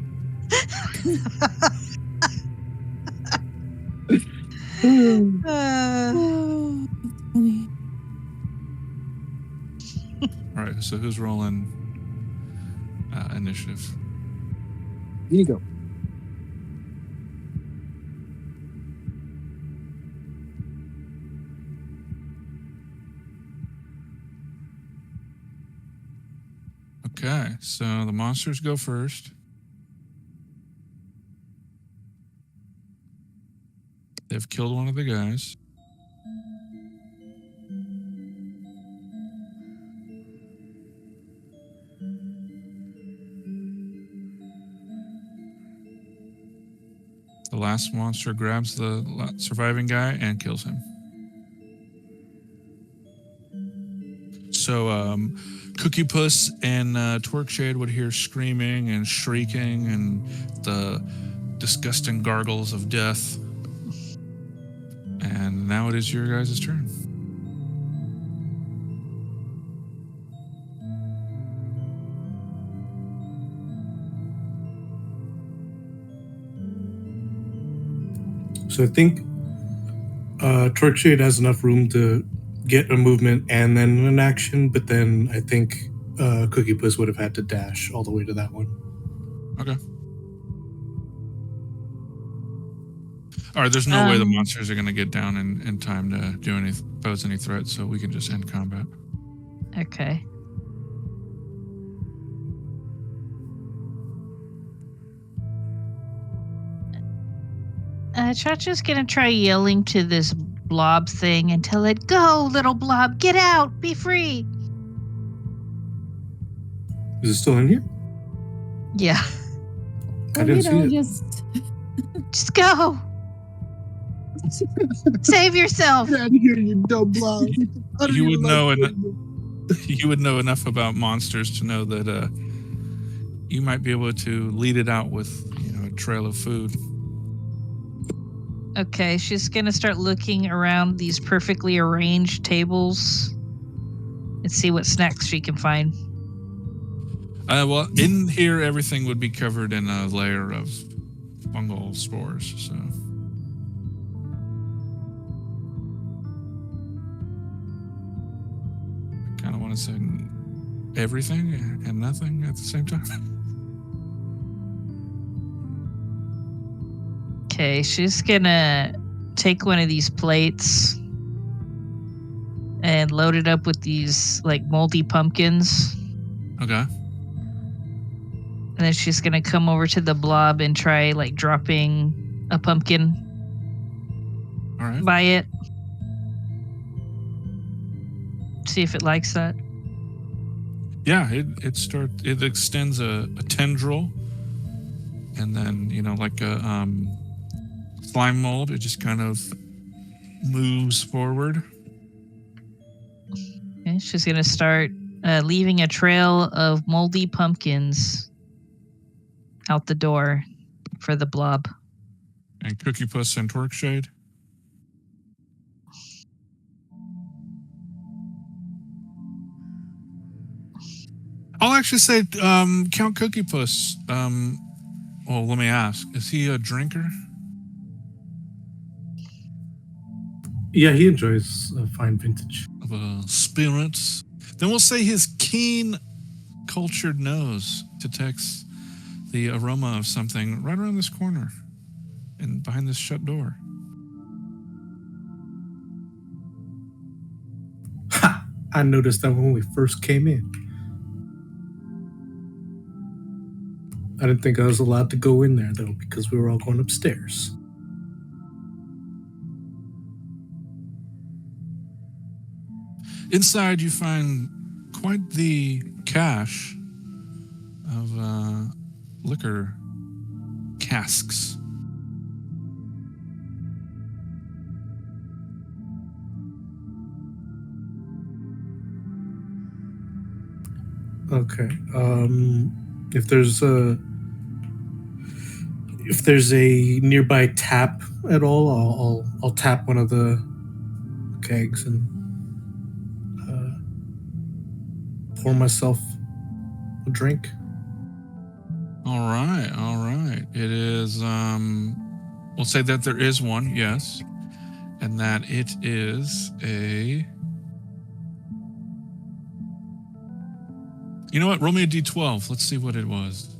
Oh, that's funny. All right, so who's rolling initiative? Here you go. Okay, so the monsters go first. They've killed one of the guys. The last monster grabs the surviving guy and kills him. So, Cookie Puss and Twerkshade would hear screaming and shrieking and the disgusting gargles of death. And now it is your guys' turn. So I think Twerkshade has enough room to get a movement and then an action, but then I think Cookie Puss would have had to dash all the way to that one. Okay. All right, there's no way the monsters are going to get down in time to do pose any threat, so we can just end combat. Okay. Chacha's gonna try yelling to this blob thing and tell it, "Go, little blob, get out, be free." Is it still in here? Yeah, I didn't see it. just go. Save yourself. Get out of here, you dumb blob. You would know you would know enough about monsters to know that you might be able to lead it out with a trail of food. Okay, she's gonna start looking around these perfectly arranged tables and see what snacks she can find. Well, in here, everything would be covered in a layer of fungal spores, so. I kind of want to say everything and nothing at the same time. Okay, she's gonna take one of these plates and load it up with these like moldy pumpkins. Okay. And then she's gonna come over to the blob and try like dropping a pumpkin All right. by it. See if it likes that. Yeah, it extends a tendril, and then like a slime mold, it just kind of moves forward. Okay, she's gonna start leaving a trail of moldy pumpkins out the door for the blob. And Cookie Puss and Twerkshade. I'll actually say Count Cookie Puss. Well, let me ask: is he a drinker? Yeah, he enjoys fine vintage. Of spirits? Then we'll say his keen, cultured nose detects the aroma of something right around this corner and behind this shut door. Ha! I noticed that when we first came in. I didn't think I was allowed to go in there, though, because we were all going upstairs. Inside, you find quite the cache of liquor casks. Okay. If there's a nearby tap at all, I'll tap one of the kegs and pour myself a drink. All right. It is, we'll say that there is one, yes. And that it is a... You know what? Roll me a d12. Let's see what it was.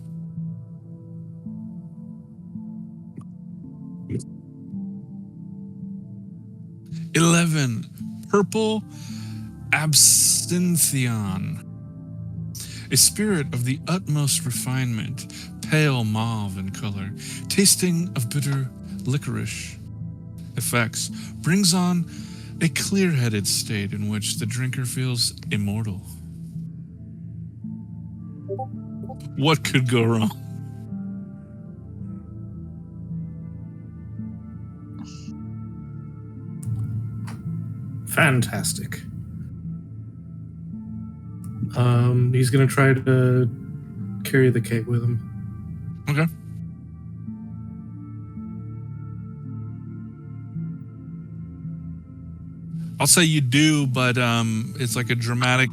$11. Purple absinthion. A spirit of the utmost refinement, pale mauve in color, tasting of bitter licorice effects, brings on a clear-headed state in which the drinker feels immortal. What could go wrong? Fantastic. He's gonna try to carry the keg with him. Okay. I'll say you do, but it's like a dramatic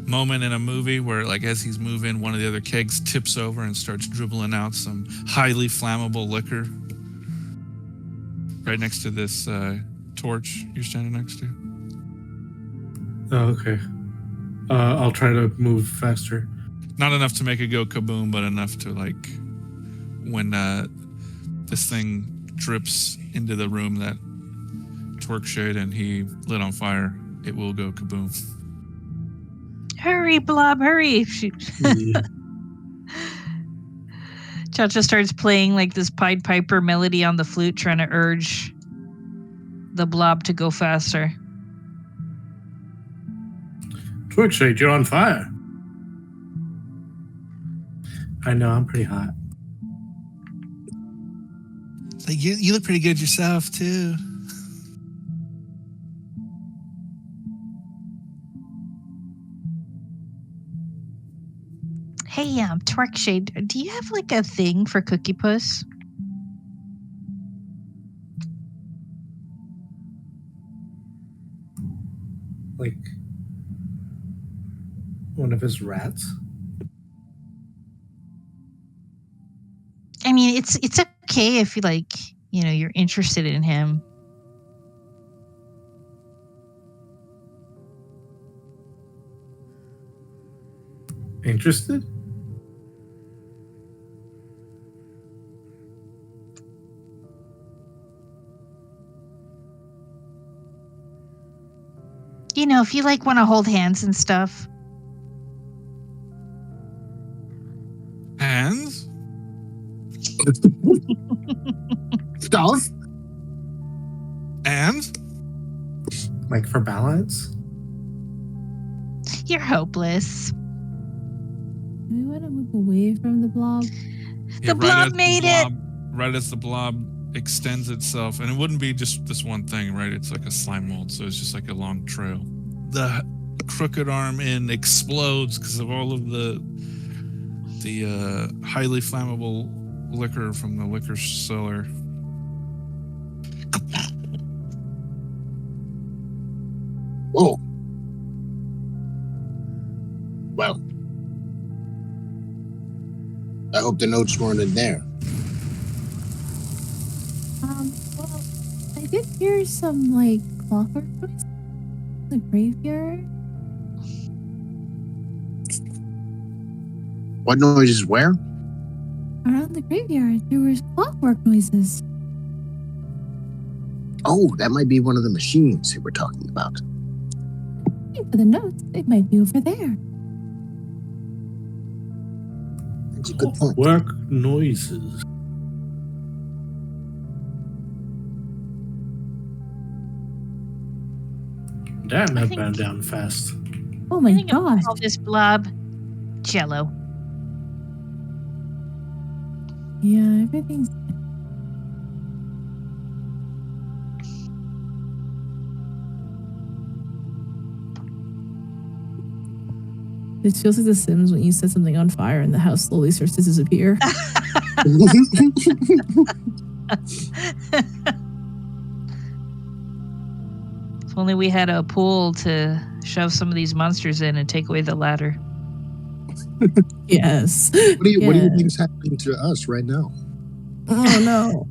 moment in a movie where, like, as he's moving, one of the other kegs tips over and starts dribbling out some highly flammable liquor right next to this torch you're standing next to. Oh, okay. I'll try to move faster. Not enough to make it go kaboom, but enough to, like, when this thing drips into the room that Twerk shade and he lit on fire, it will go kaboom. Hurry, Blob, hurry. Yeah. Cha-Cha starts playing like this Pied Piper melody on the flute, trying to urge the Blob to go faster. Twerkshade, you're on fire. I know, I'm pretty hot. Like, you look pretty good yourself, too. Hey, Twerkshade, do you have like a thing for Cookie Puss? Like one of his rats? I mean, it's okay if you like, you're interested in him. Interested? If you like want to hold hands and stuff. Hands? Stuff? And? Like for balance? You're hopeless. Do we want to move away from the Blob? The Blob made it! Right as the Blob extends itself, and it wouldn't be just this one thing, right? It's like a slime mold, so it's just like a long trail. The crooked arm explodes because of all of the highly flammable liquor from the liquor cellar. Whoa. Well, I hope the notes weren't in there. Well, I did hear some like clockwork noise in the graveyard. What noises where? Around the graveyard, there was clockwork noises. Oh, that might be one of the machines that we're talking about. Hey, for the notes, it might be over there. That's a good point. Work noises. Damn, I that think- burned down fast. Oh I my think I'm gonna gosh. call this blob Jello. Yeah, everything's. It feels like The Sims when you set something on fire and the house slowly starts to disappear. If only we had a pool to shove some of these monsters in and take away the ladder. Yes. What do you Yeah. think's happening to us right now? Oh no.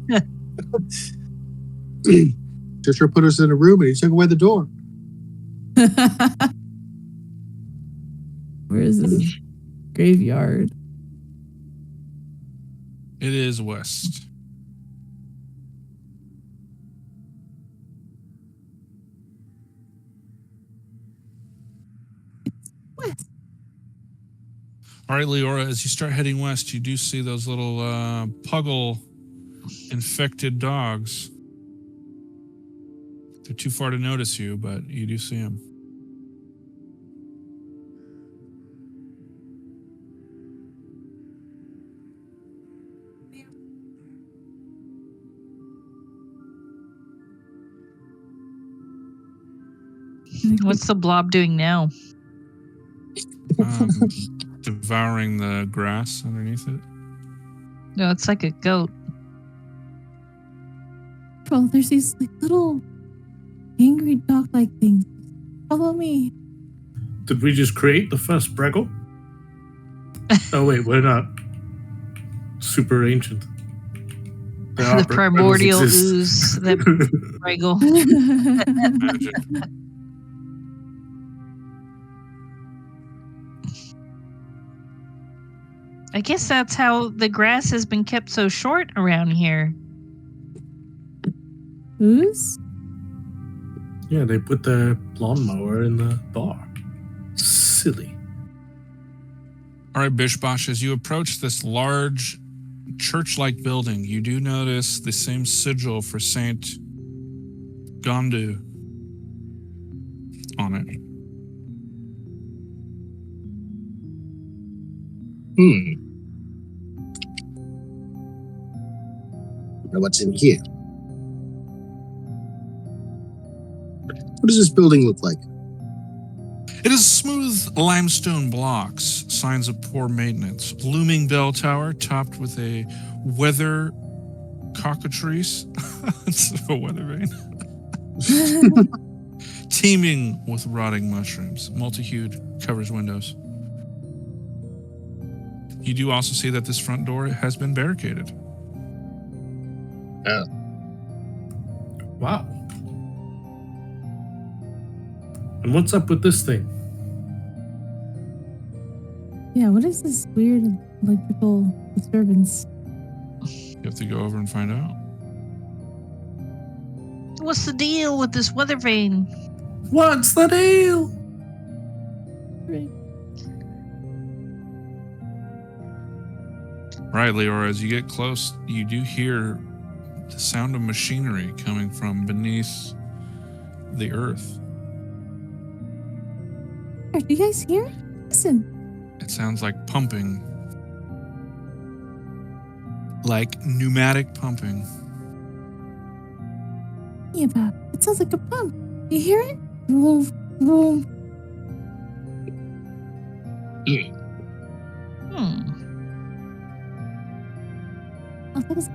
Trisha put us in a room and he took away the door. Where is this graveyard? It is west. West. All right, Leora, as you start heading west, you do see those little puggle infected dogs. They're too far to notice you, but you do see them. What's the blob doing now? Devouring the grass underneath it. No, it's like a goat. Well, there's these like little angry dog-like things. Follow me. Did we just create the first Breggle? Oh wait, we're not super ancient. There are The primordial Breggles exist. ooze that Breggle. Magic. I guess that's how the grass has been kept so short around here. Who's? Yeah, they put the lawnmower in the bar. Silly. All right, Bishbosh, as you approach this large church-like building, you do notice the same sigil for Saint Gondu on it. Now what's in here? What does this building look like? It is smooth limestone blocks, signs of poor maintenance. Looming bell tower topped with a weather cockatrice. It's a weather vane. Teeming with rotting mushrooms. Multi-hued covers windows. You do also see that this front door has been barricaded. Wow. And what's up with this thing? Yeah, what is this weird electrical disturbance? You have to go over and find out. What's the deal with this weather vane? What's the deal? Right, Leora, as you get close, you do hear the sound of machinery coming from beneath the earth. Do you guys hear it? Listen. It sounds like pumping. Like pneumatic pumping. Yeah, about it sounds like a pump. You hear it? Vroom, vroom. Oh, that was.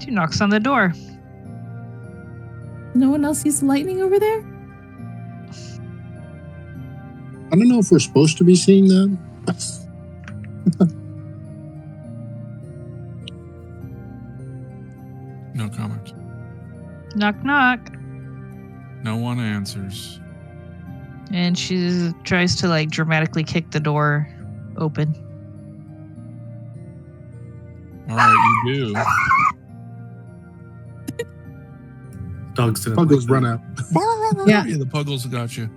She knocks on the door. No one else sees the lightning over there? I don't know if we're supposed to be seeing that. No comment. Knock, knock. No one answers. And she tries to like dramatically kick the door open. All right, you do. Dogs didn't Puggles like run that. out. Yeah. Yeah, the puggles got you.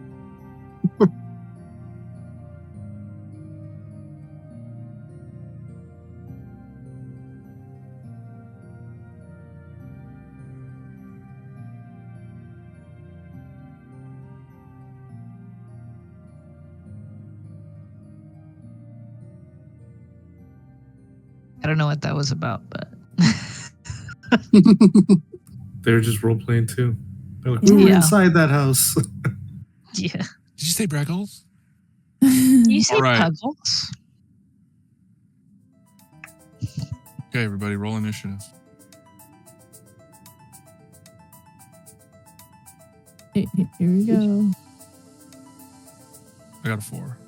I don't know what that was about, but They're just role playing too. They're like, we were Yeah. inside that house. yeah. Did you say Braggles? You say All right. puggles? Okay, everybody, roll initiative. Here we go. I got a 4.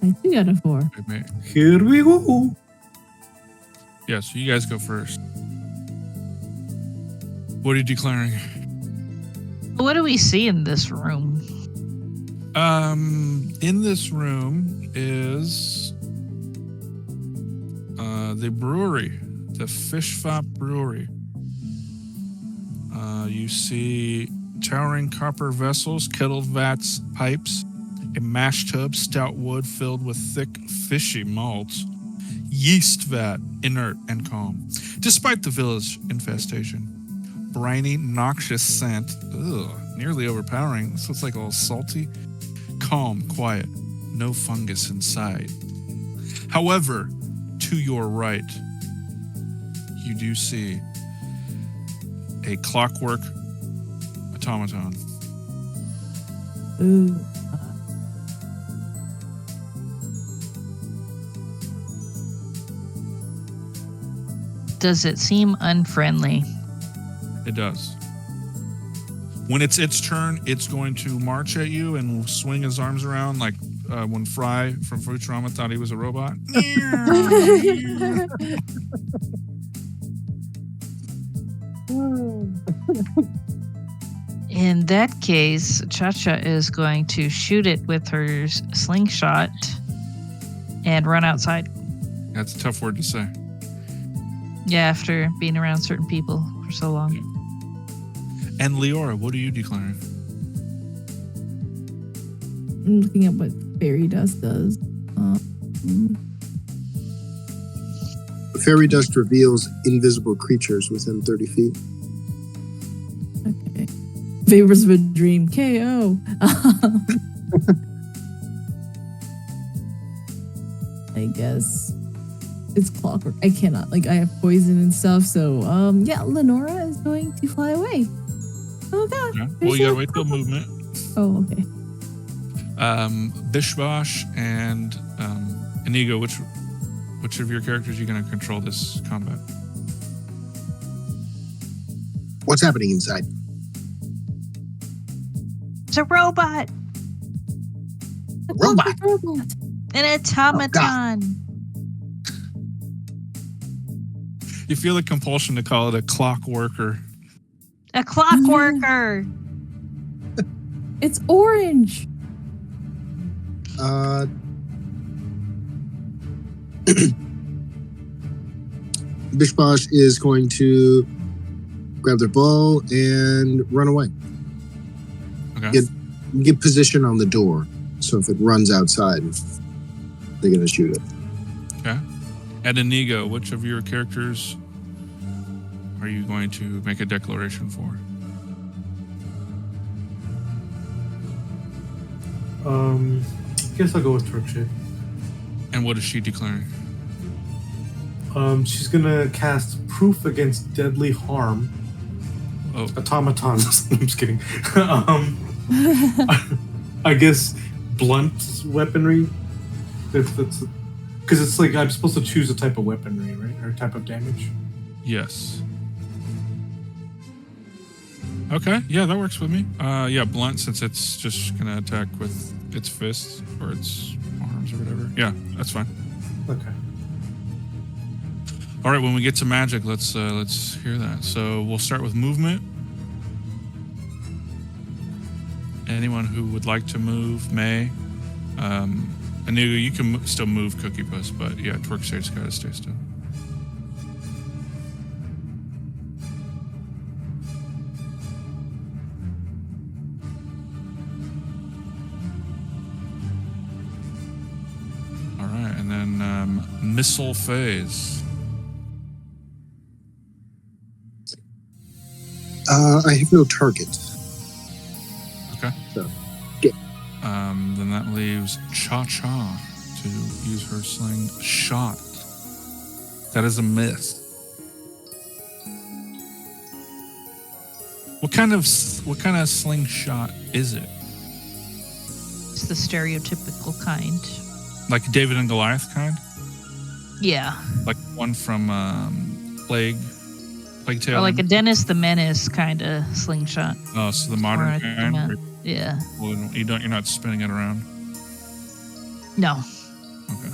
I do got a 4. Okay, mate. Here we go. Yeah, so you guys go first. What are you declaring? What do we see in this room? In this room is the brewery, the Fish Fop Brewery. You see towering copper vessels, kettle vats, pipes, a mash tub, stout wood filled with thick, fishy malts, yeast vat, inert and calm. Despite the village infestation, briny, noxious scent, nearly overpowering. This looks like a little salty. Calm, quiet, no fungus inside. However, to your right, you do see a clockwork automaton. Ooh. Does it seem unfriendly? It does. When it's its turn, it's going to march at you and swing his arms around like when Fry from Futurama thought he was a robot. In that case, Cha-Cha is going to shoot it with her slingshot and run outside. That's a tough word to say. Yeah, after being around certain people for so long. And Leora, what are you declaring? I'm looking at what fairy dust does. Fairy dust reveals invisible creatures within 30 feet. Okay. Favors of a dream. KO. I guess it's clockwork. I cannot. Like, I have poison and stuff. So, yeah, Lenora is going to fly away. Oh, God. Yeah. Well, you gotta wait till movement. Oh, okay. Bishbosh and Inigo, which of your characters are you going to control this combat? What's happening inside? It's a robot! A robot? Robot. An automaton! You feel a compulsion to call it a clockworker. A clockworker! It's orange. Bishbosh is going to grab their bow and run away. Okay. Get position on the door. So if it runs outside, they're going to shoot it. Okay. And Inigo, which of your characters are you going to make a declaration for? Guess I'll go with Torchic. And what is she declaring? She's gonna cast Proof Against Deadly Harm. Oh, Automatons. I'm just kidding. I guess blunt weaponry. That's because it's like I'm supposed to choose a type of weaponry, right, or type of damage. yes. Okay, yeah, that works with me. Yeah, blunt, since it's just gonna attack with its fists or its arms or whatever. Yeah, that's fine. Okay. All right, when we get to magic, let's hear that. So we'll start with movement. Anyone who would like to move may. Inigo, you can still move Cookie Puss, but yeah, Twerkstate's got to stay still. All right, and then missile phase. I have no target. Okay. So, yeah. Then that leaves Cha-Cha to use her sling shot. That is a miss. What kind of slingshot is it? It's the stereotypical kind. Like David and Goliath kind? Yeah. Like one from Plague Tale? Or like a Dennis the Menace kind of slingshot. Oh, so the modern kind? Yeah. Well, you're not spinning it around? No. Okay.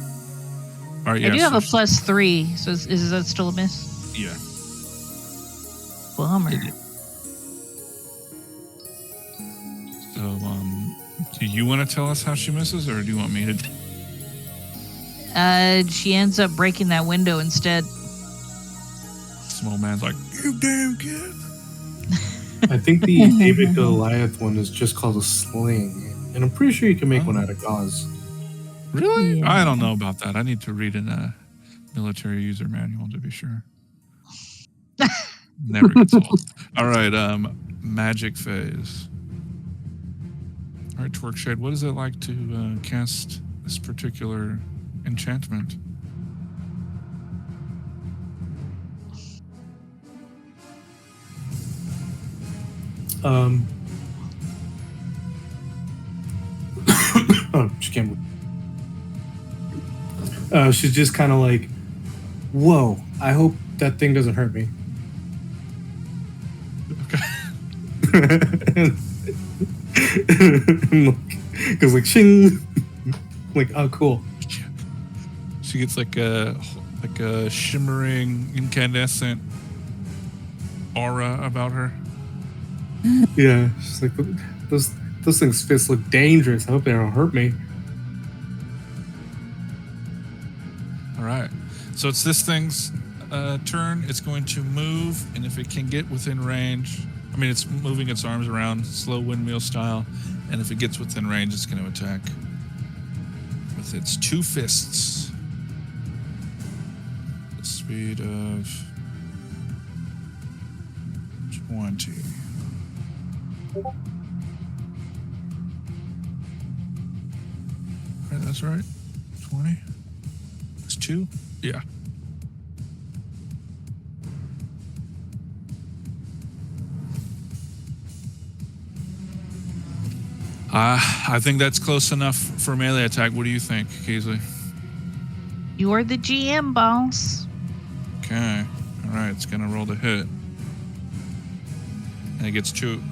All right, yeah, I do have a +3, so is that still a miss? Yeah. Bummer. So, do you want to tell us how she misses, or do you want me to? She ends up breaking that window instead. Small man's like, you damn kid. I think the David Goliath one is just called a sling, and I'm pretty sure you can make one out of gauze. Really? Yeah. I don't know about that. I need to read in a military user manual to be sure. Never gets old. All right, magic phase. All right, Twerkshade, what is it like to cast this particular enchantment? Oh, she can't move. She's just kind of like, whoa, I hope that thing doesn't hurt me. Because like shing, like, oh cool. She gets like a shimmering incandescent aura about her. Yeah, she's like, those things fists look dangerous. I hope they don't hurt me. All right, so it's this thing's turn. It's going to move, and if it can get within range, I mean, it's moving its arms around, slow windmill style, and if it gets within range, it's going to attack with its 2 fists. The speed of 20. Right, that's right. 20. It's 2? Yeah. I think that's close enough for melee attack. What do you think, Keesley? You're the GM, boss. Okay. All right. It's going to roll to hit. And it gets 2.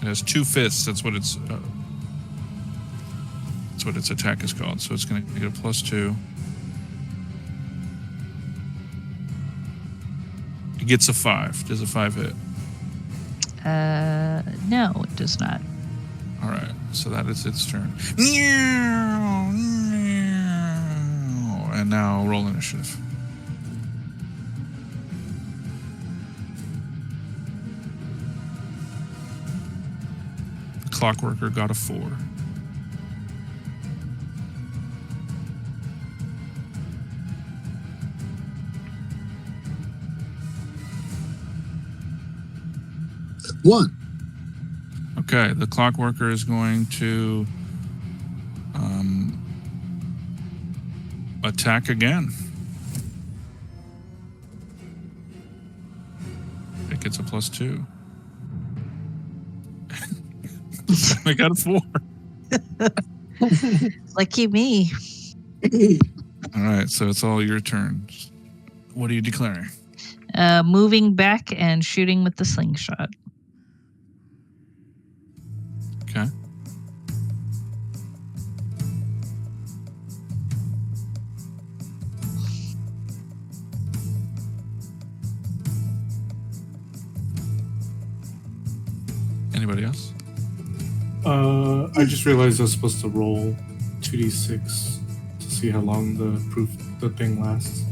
It has 2 fists. That's what its attack is called. So it's going to get a +2. It gets a 5. Does a 5 hit? No, it does not. All right, so that is its turn. And now roll initiative. The Clockworker got a 4. One. Okay, the Clockworker is going to attack again. It gets a +2. I got a 4. Lucky me. All right, so it's all your turns. What are you declaring? Moving back and shooting with the slingshot. Okay. Anybody else? I just realized I was supposed to roll 2d6 to see how long the thing lasts.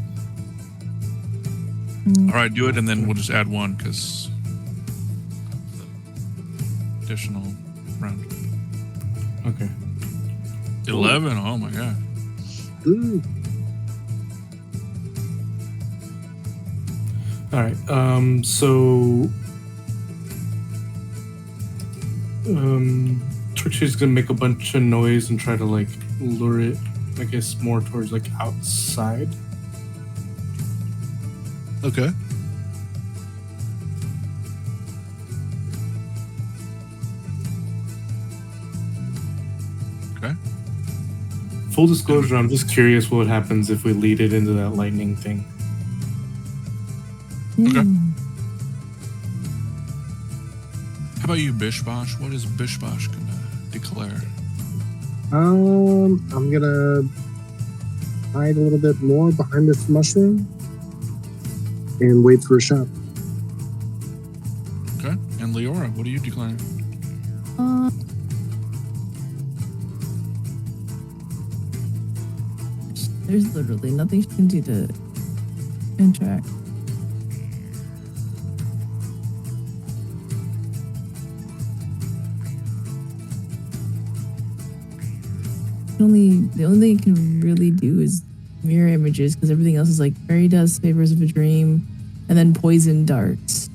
All right, do it, and then we'll just add 1 because additional round. Okay. 11. Oh my god. Ooh. All right. So Twitchy's gonna make a bunch of noise and try to like lure it, I guess, more towards like outside. Okay. Okay. Full disclosure, I'm just curious what happens if we lead it into that lightning thing. Okay. Hmm. How about you, Bishbosh? What is Bishbosh gonna declare? I'm gonna hide a little bit more behind this mushroom and wait for a shot. Okay. And Leora, what are you declaring? There's literally nothing she can do to interact. The only thing you can really do is mirror images because everything else is like fairy dust, favors of a dream, and then poison darts.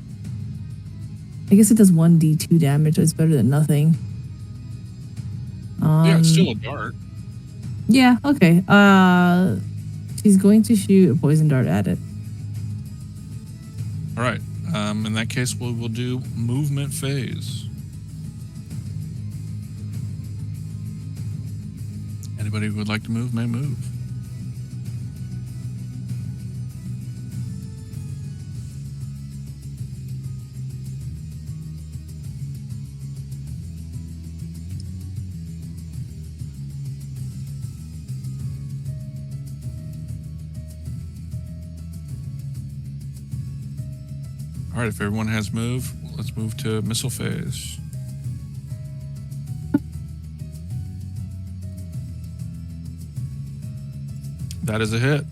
I guess it does 1d2 damage, so it's better than nothing. Yeah, it's still a dart. Yeah, okay. She's going to shoot a poison dart at it. All right. In that case, we'll do movement phase. Anybody who would like to move may move. All right, if everyone has move, let's move to missile phase. That is a hit.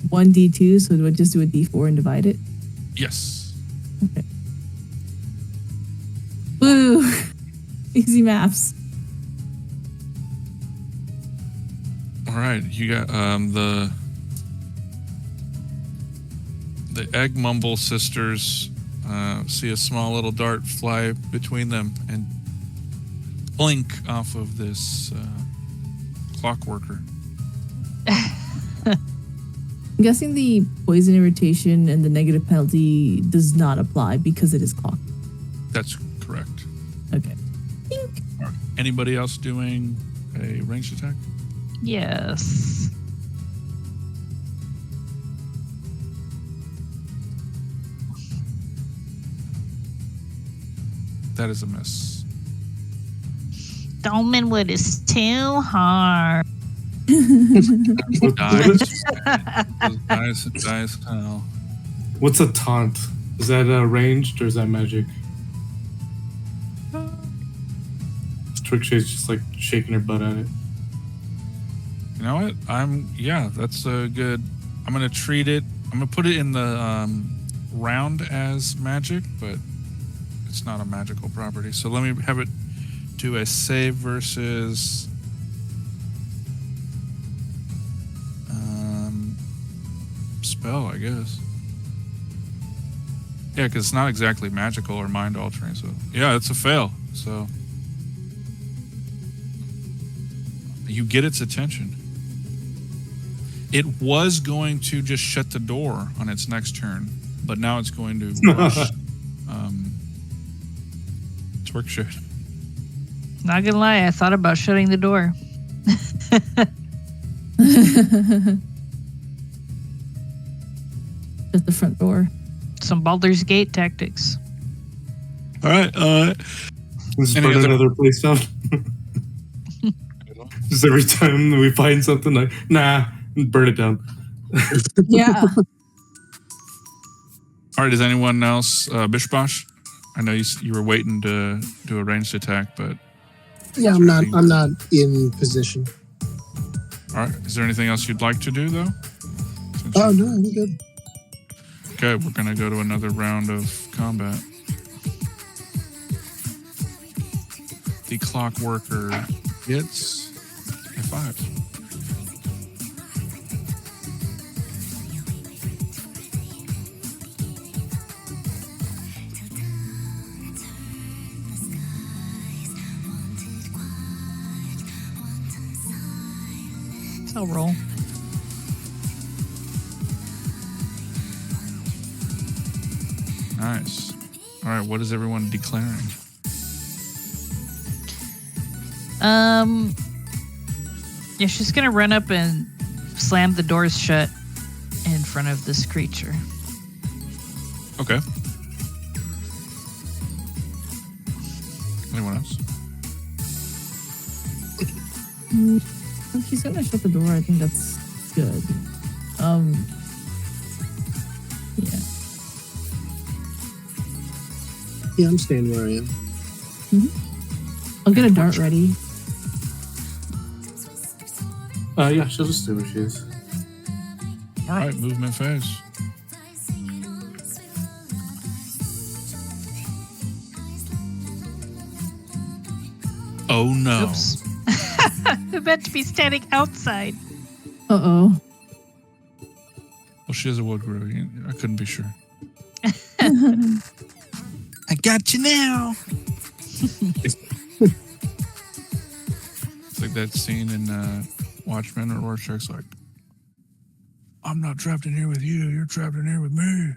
1d2, so do I just do a d4 and divide it? Yes. Okay. Woo! Easy maths. All right, you got the Egg Mumble sisters see a small little dart fly between them and blink off of this clockworker. I'm guessing the poison irritation and the negative penalty does not apply because it is clock. That's correct. Okay. All right. Anybody else doing a ranged attack? Yes. That is a miss. Dolmenwood is too hard. Dice hell. What's a taunt? Is that ranged or is that magic? Trickshade's just like shaking her butt at it. You know what? That's a good. I'm gonna treat it. I'm gonna put it in the round as magic, but it's not a magical property. So let me have it do a save versus spell, I guess. Yeah, because it's not exactly magical or mind altering. So yeah, it's a fail. So you get its attention. It was going to just shut the door on its next turn, but now it's going to rush. Twerk shit. Not gonna lie, I thought about shutting the door. At the front door. Some Baldur's Gate tactics. All right. Just Any burn other- another place down. Just every time we find something, like, nah, burn it down. Yeah. All right. Does anyone else, Bishbosh? I know you were waiting to do a ranged attack, but Yeah, I'm not in position. all right. Is there anything else you'd like to do though? Since Oh you- no, I'm good. Okay, we're gonna go to another round of combat. The clockworker hits a 5. I'll roll. Nice. All right, what is everyone declaring? Yeah, she's gonna run up and slam the doors shut in front of this creature. Okay. Anyone else? If she's gonna shut the door, I think that's good. Yeah. Yeah, I'm staying where I am. I'll get a dart ready. Yeah, she'll just stay where she is. All right, movement phase. Oh no. Oops. We're meant to be standing outside. Uh-oh. Well, she has a wood grill. I couldn't be sure. I got you now. It's like that scene in Watchmen or Rorschach's like, I'm not trapped in here with you. You're trapped in here with me.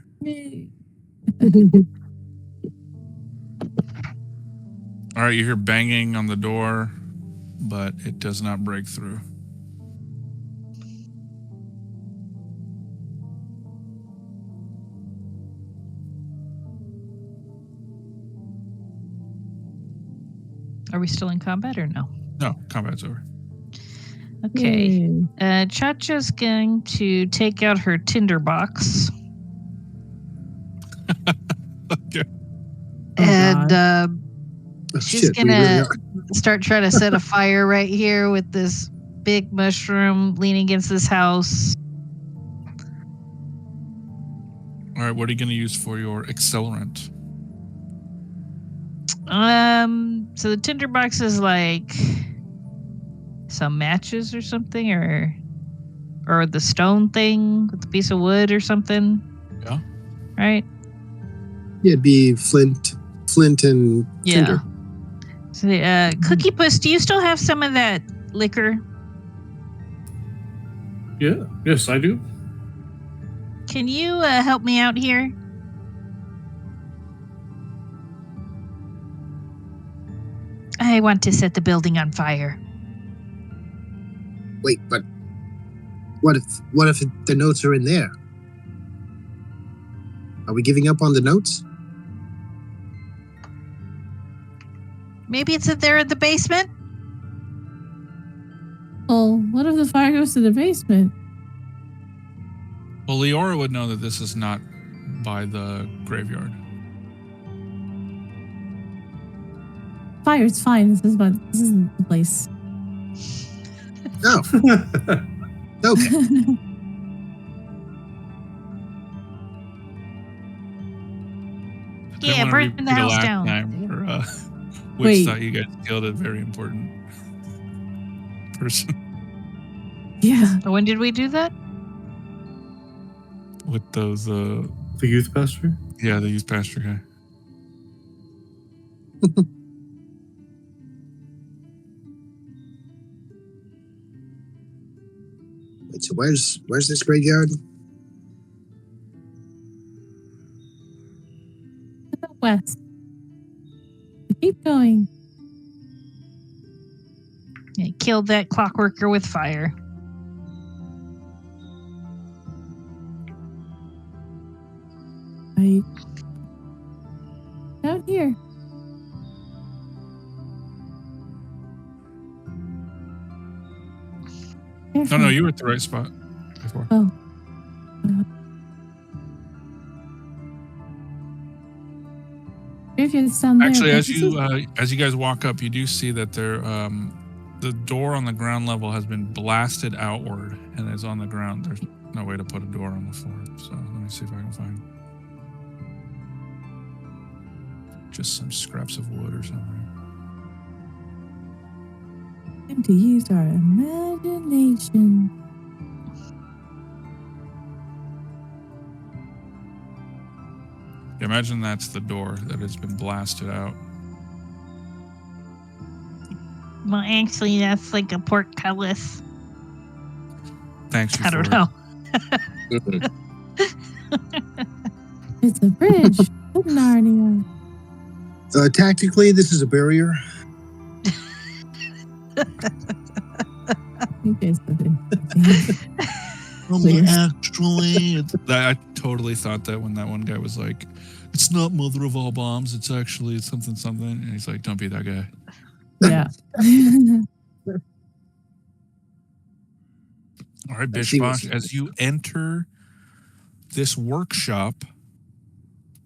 All right, you hear banging on the door, but it does not break through. Are we still in combat or no? No, combat's over. Okay. Chacha's going to take out her tinderbox. Okay. And she's Shit, we gonna really are. start trying to set a fire right here with this big mushroom leaning against this house. All right, what are you going to use for your accelerant? So the tinderbox is like some matches or something, or the stone thing with the piece of wood or something. Yeah. Right? Yeah, it'd be flint and tinder. So, Cookie Puss, do you still have some of that liquor? Yeah. Yes, I do. Can you help me out here? I want to set the building on fire. Wait, but what if the notes are in there? Are we giving up on the notes? Maybe it's there in the basement? Well, what if the fire goes to the basement? Well, Leora would know that this is not by the graveyard. Fire's fine. This isn't the place. Oh. Okay. Yeah, burn the house down. Time where, Witch Wait. thought you guys killed a very important person Yeah. When did we do that? with those. The youth pastor? Yeah, the youth pastor guy. Wait, so where's this graveyard? To the west. Keep going. Yeah, killed that clockworker with fire. Right. Down here. No, you were at the right spot before. Oh. Graveyard's down there. Actually, but as this you guys walk up, you do see that there the door on the ground level has been blasted outward and is on the ground. There's no way to put a door on the floor. So let me see if I can find just some scraps of wood or something. time to use our imagination. Imagine that's the door that has been blasted out. Well, actually, that's like a portcullis. Thanks you I for don't it. know. It's a bridge. Oh, Narnia. Tactically, this is a barrier. You guys have been. Actually, I totally thought that when that one guy was like, "It's not mother of all bombs. It's actually something something," and he's like, "Don't be that guy." Yeah. All right, I see what Bishbosh, you as you enter this workshop,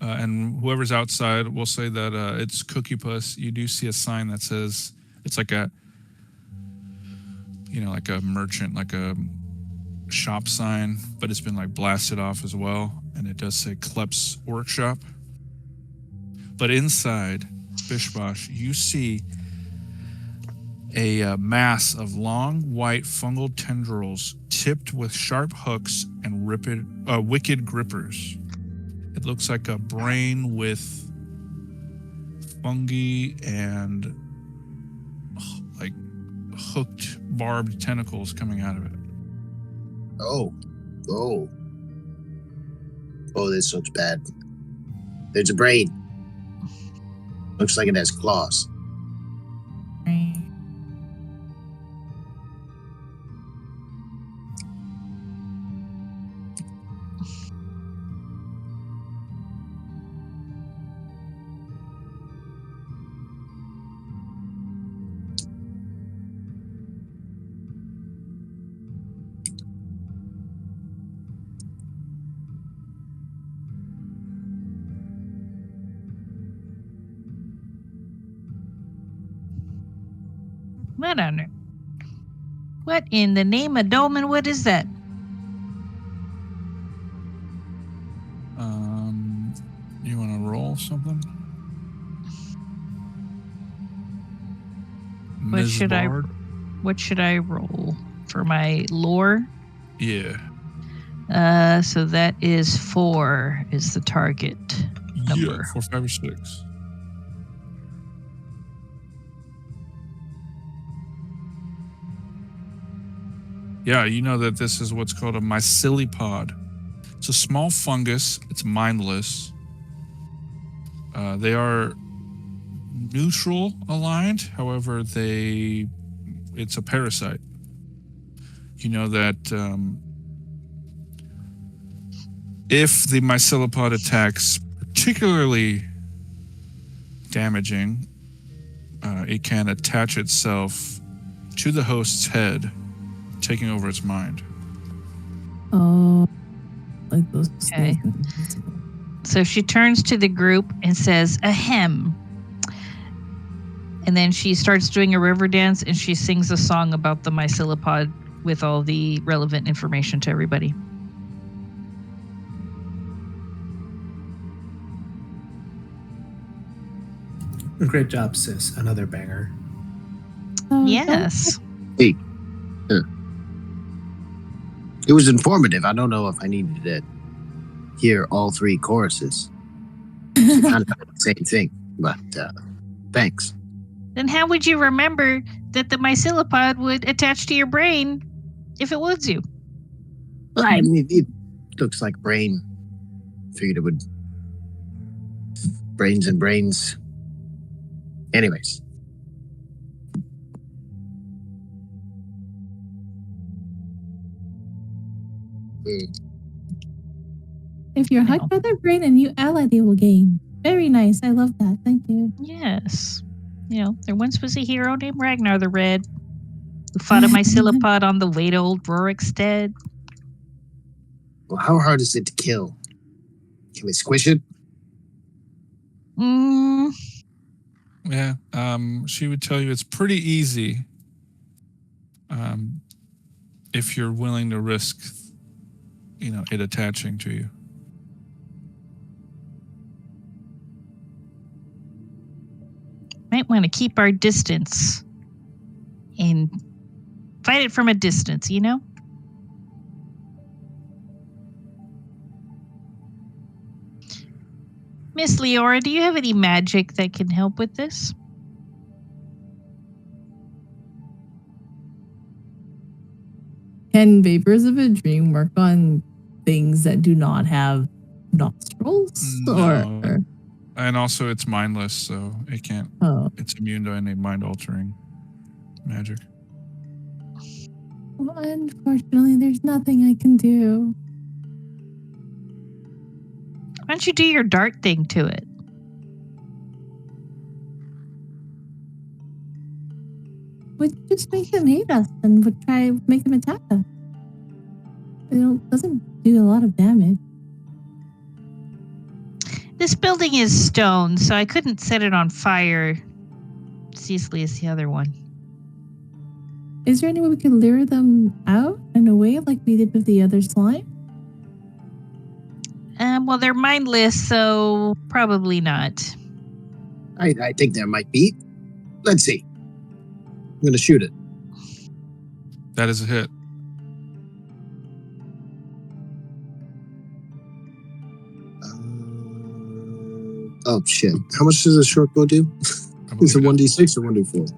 and whoever's outside will say that it's Cookie Puss. You do see a sign that says it's like a, like a merchant, like a shop sign, but it's been like blasted off as well, and it does say Klep's Workshop. But inside, Bishbosh, you see a mass of long white fungal tendrils tipped with sharp hooks and wicked grippers. It looks like a brain with fungi and like hooked, barbed tentacles coming out of it. Oh, this looks bad. There's a brain. Looks like it has claws. What in the name of Dolmenwood is that? You want to roll something? What Ms. should Bard? What should I roll for my lore? Yeah. So that is 4 is the target number. Yeah, 4, 5, or 6. Yeah, you know that this is what's called a myceliopod. It's a small fungus. It's mindless. They are neutral aligned. However, it's a parasite. You know that if the myceliopod attacks particularly damaging, it can attach itself to the host's head, taking over its mind. Oh, like those. Okay. So she turns to the group and says, "Ahem." And then she starts doing a river dance and she sings a song about the myceliopod with all the relevant information to everybody. Great job, sis. Another banger. Yes. Hey. It was informative. I don't know if I needed to hear all 3 choruses. It's kind of the same thing, but thanks. Then how would you remember that the myceliopod would attach to your brain if it wounds you? I mean, it looks like brain. Figured it would. Brains and brains. Anyways. If you're hugged by their brain and you ally, they will gain. Very nice. I love that. Thank you. Yes. There once was a hero named Ragnar the Red who fought a myceliopod on the way to Old Rorikstead. Well, how hard is it to kill? Can we squish it? Yeah. She would tell you it's pretty easy. If you're willing to risk, it attaching to you. Might want to keep our distance and fight it from a distance, Miss Leora, do you have any magic that can help with this? Can Vapors of a Dream work on things that do not have nostrils? No. Or And also it's mindless, so it can't. Oh. It's immune to any mind-altering magic. Well, unfortunately, there's nothing I can do. Why don't you do your dart thing to it? Would just make them hate us and would try make them attack us. It doesn't do a lot of damage. This building is stone, so I couldn't set it on fire as easily as the other one. Is there any way we could lure them out and away like we did with the other slime? Well, they're mindless, so probably not. I think there might be. Let's see. I'm going to shoot it. That is a hit. Oh, shit. How much does a short bow do? Is it 1d6 or 1d4?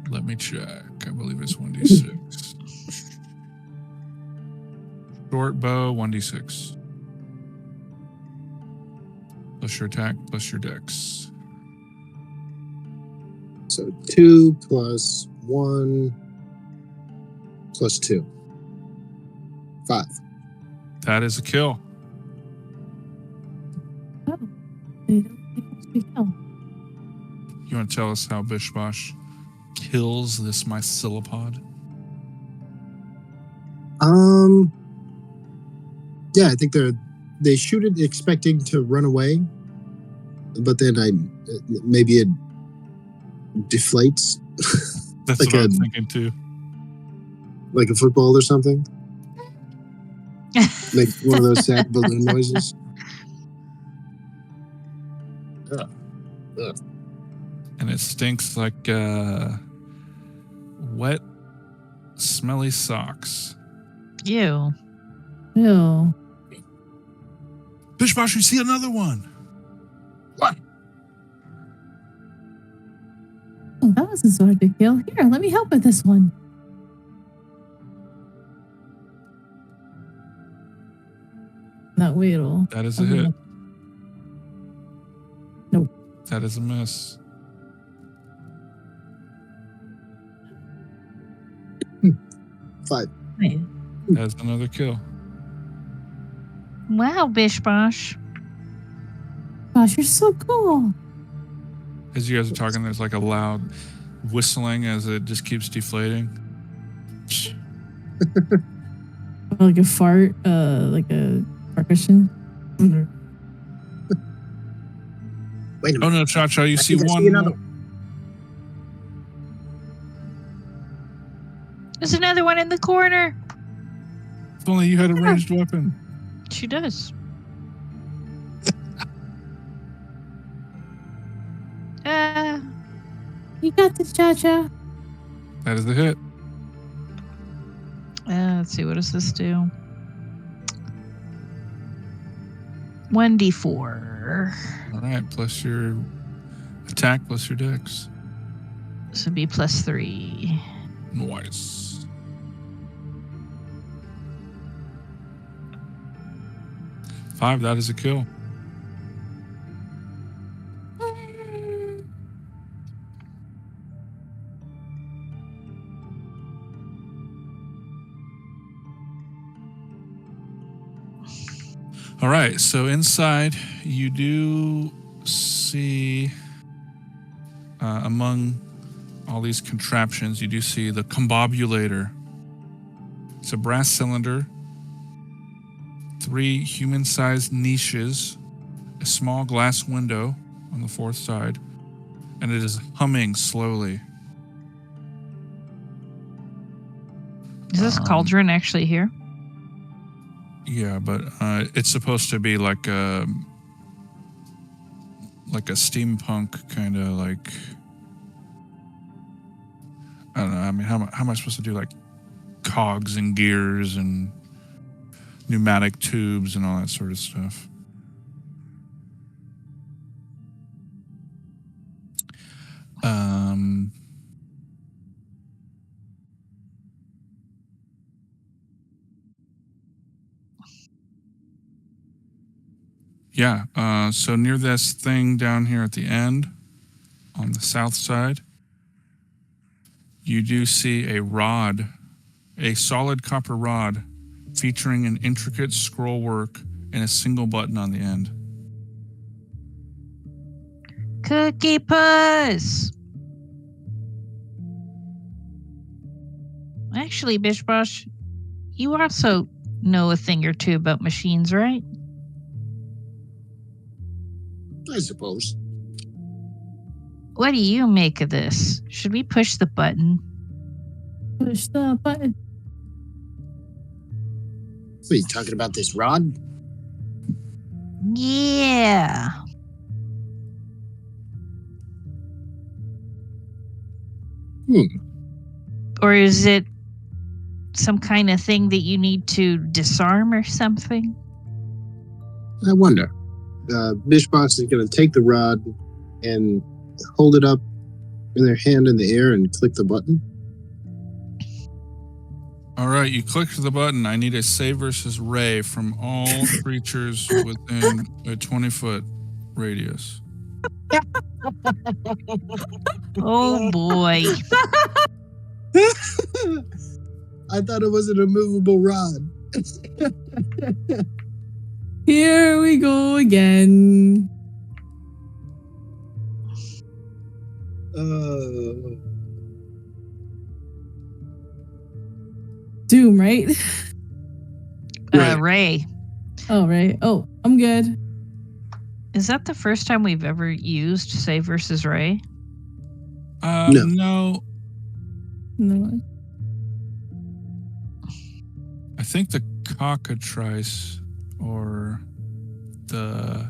Let me check. I believe it's 1d6. Short bow, 1d6. Plus your attack, plus your dex. So 2 plus 1 plus 2. 5. That is a kill. Oh, they don't kill. You want to tell us how Bish Bosh kills this mycilopod? Yeah, I think they shoot it expecting to run away, but then maybe it deflates. That's Like what I was thinking too. Like a football or something. Make one of those sad balloon noises. And it stinks like wet, smelly socks. Ew. Ew. Bish Bosh, you see another one. What? Oh, that wasn't so hard to kill. Here, let me help with this one. Not wait at all. That is a hit. Nope. That is a miss. Five. That's another kill. Wow, Bish Bosh. Gosh, you're so cool. As you guys are talking, there's like a loud whistling as it just keeps deflating. Like a fart, like a percussion. Wait a minute. Oh no, Cha-Cha, you I see think I one see another more. one. There's another one in the corner. If only you had a ranged weapon. She does. You got this, Cha-Cha. That is the hit. Let's see, what does this do? 1d4. All right, plus your attack, plus your dex. This would be plus 3. Nice. Five, that is a kill. All right, so inside you do see among all these contraptions, you do see the combobulator. It's a brass cylinder, 3 human-sized niches, a small glass window on the 4th side, and it is humming slowly. Is this cauldron actually here? Yeah, but it's supposed to be like a steampunk kind of like, I don't know. I mean, how am I supposed to do like cogs and gears and pneumatic tubes and all that sort of stuff? Yeah. So near this thing down here at the end, on the south side, you do see a rod, a solid copper rod, featuring an intricate scroll work and a single button on the end. Cookie Puss! Actually, Bishbosh, you also know a thing or two about machines, right? I suppose. What do you make of this? Should we push the button? Push the button. What are you talking about? This rod? Yeah. Or is it some kind of thing that you need to disarm or something? I wonder. Bishbox is going to take the rod and hold it up in their hand in the air and click the button. All right, you click the button. I need a save versus ray from all creatures within a 20-foot radius. Oh boy. I thought it was an immovable rod. Here we go again. Doom, right? Ray. Oh, right. Oh, I'm good. Is that the first time we've ever used Save versus Ray? No. No. I think the cockatrice or there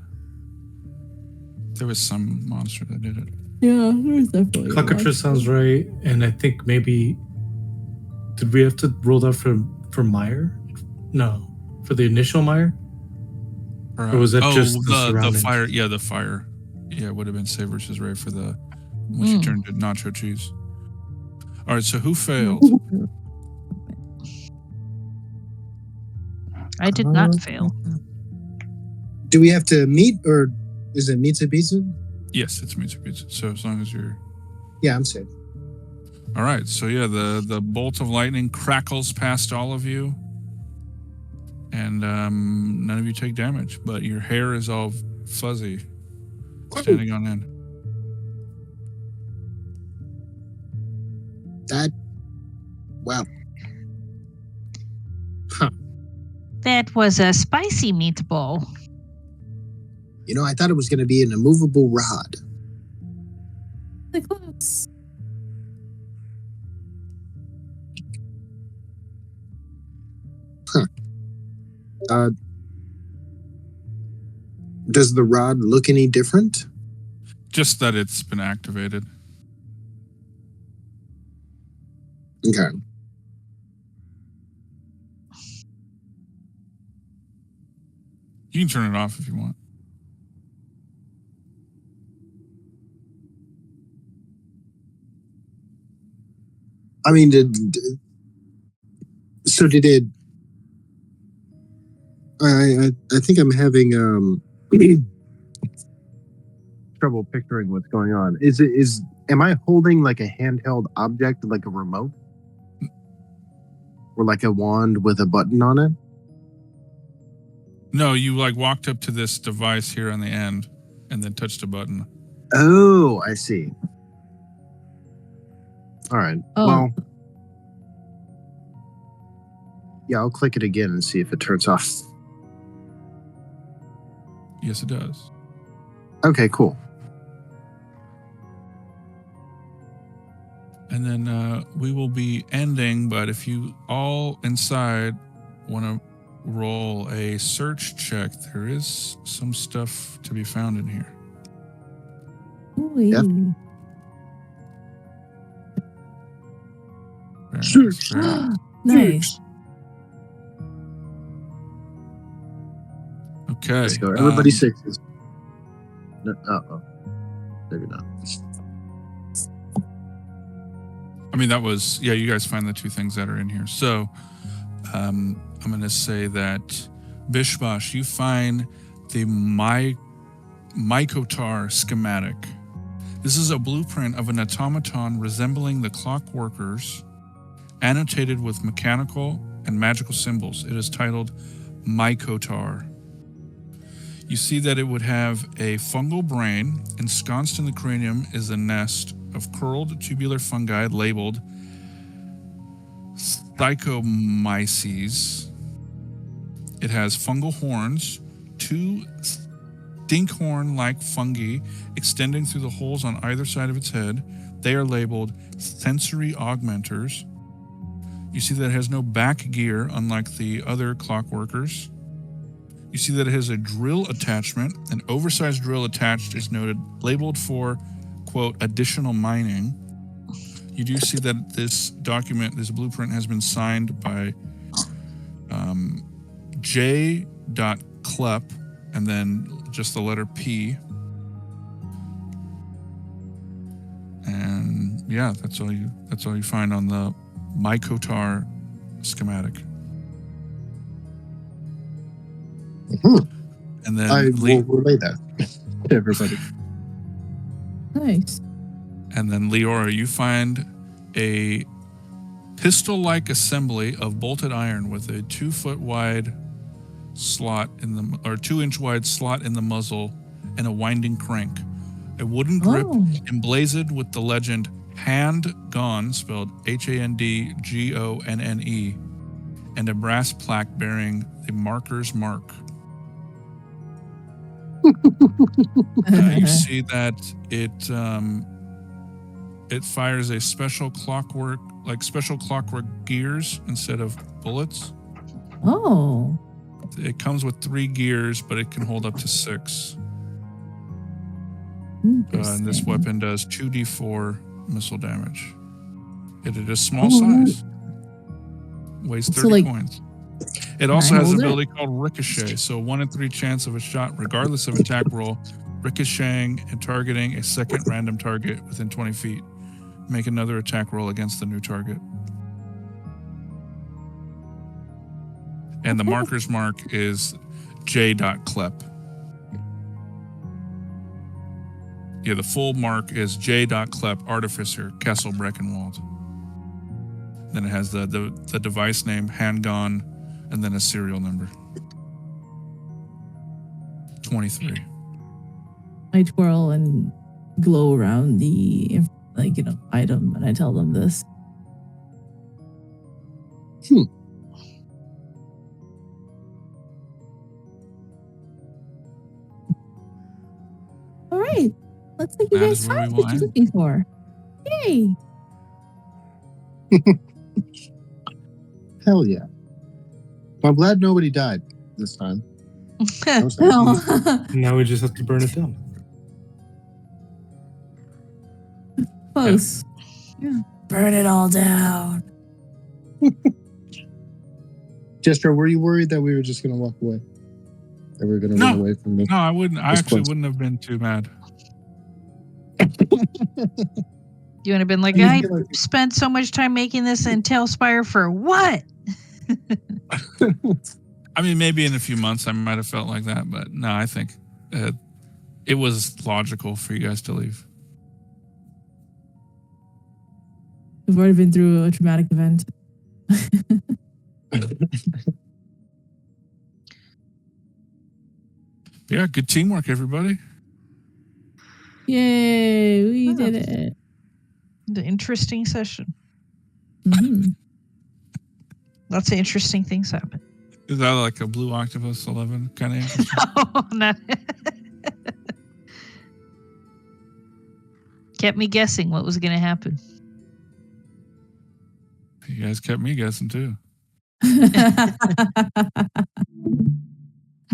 was some monster that did it. Yeah, there's definitely a Cockatrice sounds right, and I think maybe did we have to roll that for Meyer? No, for the initial Meyer. Or was that just the fire? Yeah, the fire. Yeah, it would have been Save versus Ray for the when she turned to nacho cheese. All right, so who failed? I did not fail. Do we have to meet, or is it Pizza Pizza? Yes, it's Mitsubishi. So as long as you're... Yeah, I'm safe. All right, so yeah, the bolt of lightning crackles past all of you. And none of you take damage, but your hair is all fuzzy, standing on end. Wow. Huh. That was a spicy meatball. You know, I thought it was going to be an immovable rod. The close. Huh. Does the rod look any different? Just that it's been activated. Okay. You can turn it off if you want. I mean, so did it? I think I'm having trouble picturing what's going on. Am I holding like a handheld object, like a remote, or like a wand with a button on it? No, you like walked up to this device here on the end, and then touched a button. Oh, I see. All right. Oh. Well, yeah, I'll click it again and see if it turns off. Yes, it does. Okay, cool. And then we will be ending, but if you all inside want to roll a search check, there is some stuff to be found in here. Ooh. Yep. Very Search. nice, very nice. Nice. Okay. Let's go. Everybody sixes. No, maybe not. I mean, that was, yeah, you guys find the two things that are in here. So I'm going to say that Bishbash, you find the Mycotar schematic. This is a blueprint of an automaton resembling the clockworkers, annotated with mechanical and magical symbols. It is titled Mycotar. You see that it would have a fungal brain. Ensconced in the cranium is a nest of curled tubular fungi labeled Psychomyces. It has fungal horns, 2 stinkhorn-like fungi extending through the holes on either side of its head. They are labeled sensory augmenters. You see that it has no back gear, unlike the other clockworkers. You see that it has a drill attachment. An oversized drill attached is noted, labeled for, quote, additional mining. You do see that this document, this blueprint, has been signed by J.Klep, and then just the letter P. And yeah, that's all you find on the Mycotar schematic. And then I will relay that to everybody. Nice. And then Leora, you find a pistol-like assembly of bolted iron with a 2-foot wide slot in the, or 2-inch wide slot in the muzzle and a winding crank. A wooden grip emblazoned with the legend "Handgonne," spelled Handgonne, and a brass plaque bearing the marker's mark. You see that it fires a special clockwork gears instead of bullets. Oh. It comes with 3 gears, but it can hold up to 6. And this weapon does 2d4 missile damage. It is small size. Weighs 30 points. It also has an ability called Ricochet, so 1 in 3 chance of a shot, regardless of attack roll, ricocheting and targeting a second random target within 20 feet. Make another attack roll against the new target. And the marker's mark is J.Klep. Yeah, the full mark is J.Klep, Artificer, Castle Breckenwald. Then it has the device name, Handgonne, and then a serial number. 23. I twirl and glow around the item, and I tell them this. All right. Looks like you guys found what you're looking for. Yay! Hell yeah. I'm glad nobody died this time. Now we just have to burn it down. Close. Yeah. Burn it all down. Jester, were you worried that we were just going to walk away? That we were going to run away from this? No, I wouldn't. I actually wouldn't have been too mad. You would have been like, I spent so much time making this in Tailspire for what? I mean, maybe in a few months I might have felt like that, but no, I think it was logical for you guys to leave. We've already been through a traumatic event. Yeah, good teamwork, everybody. Yay, we did it. The interesting session. Mm-hmm. Lots of interesting things happen. Is that like a Blue Octopus 11 kind of interesting? No, not. Kept me guessing what was going to happen. You guys kept me guessing too.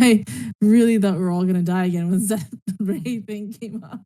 I really thought we were all going to die again when that Ray thing came up.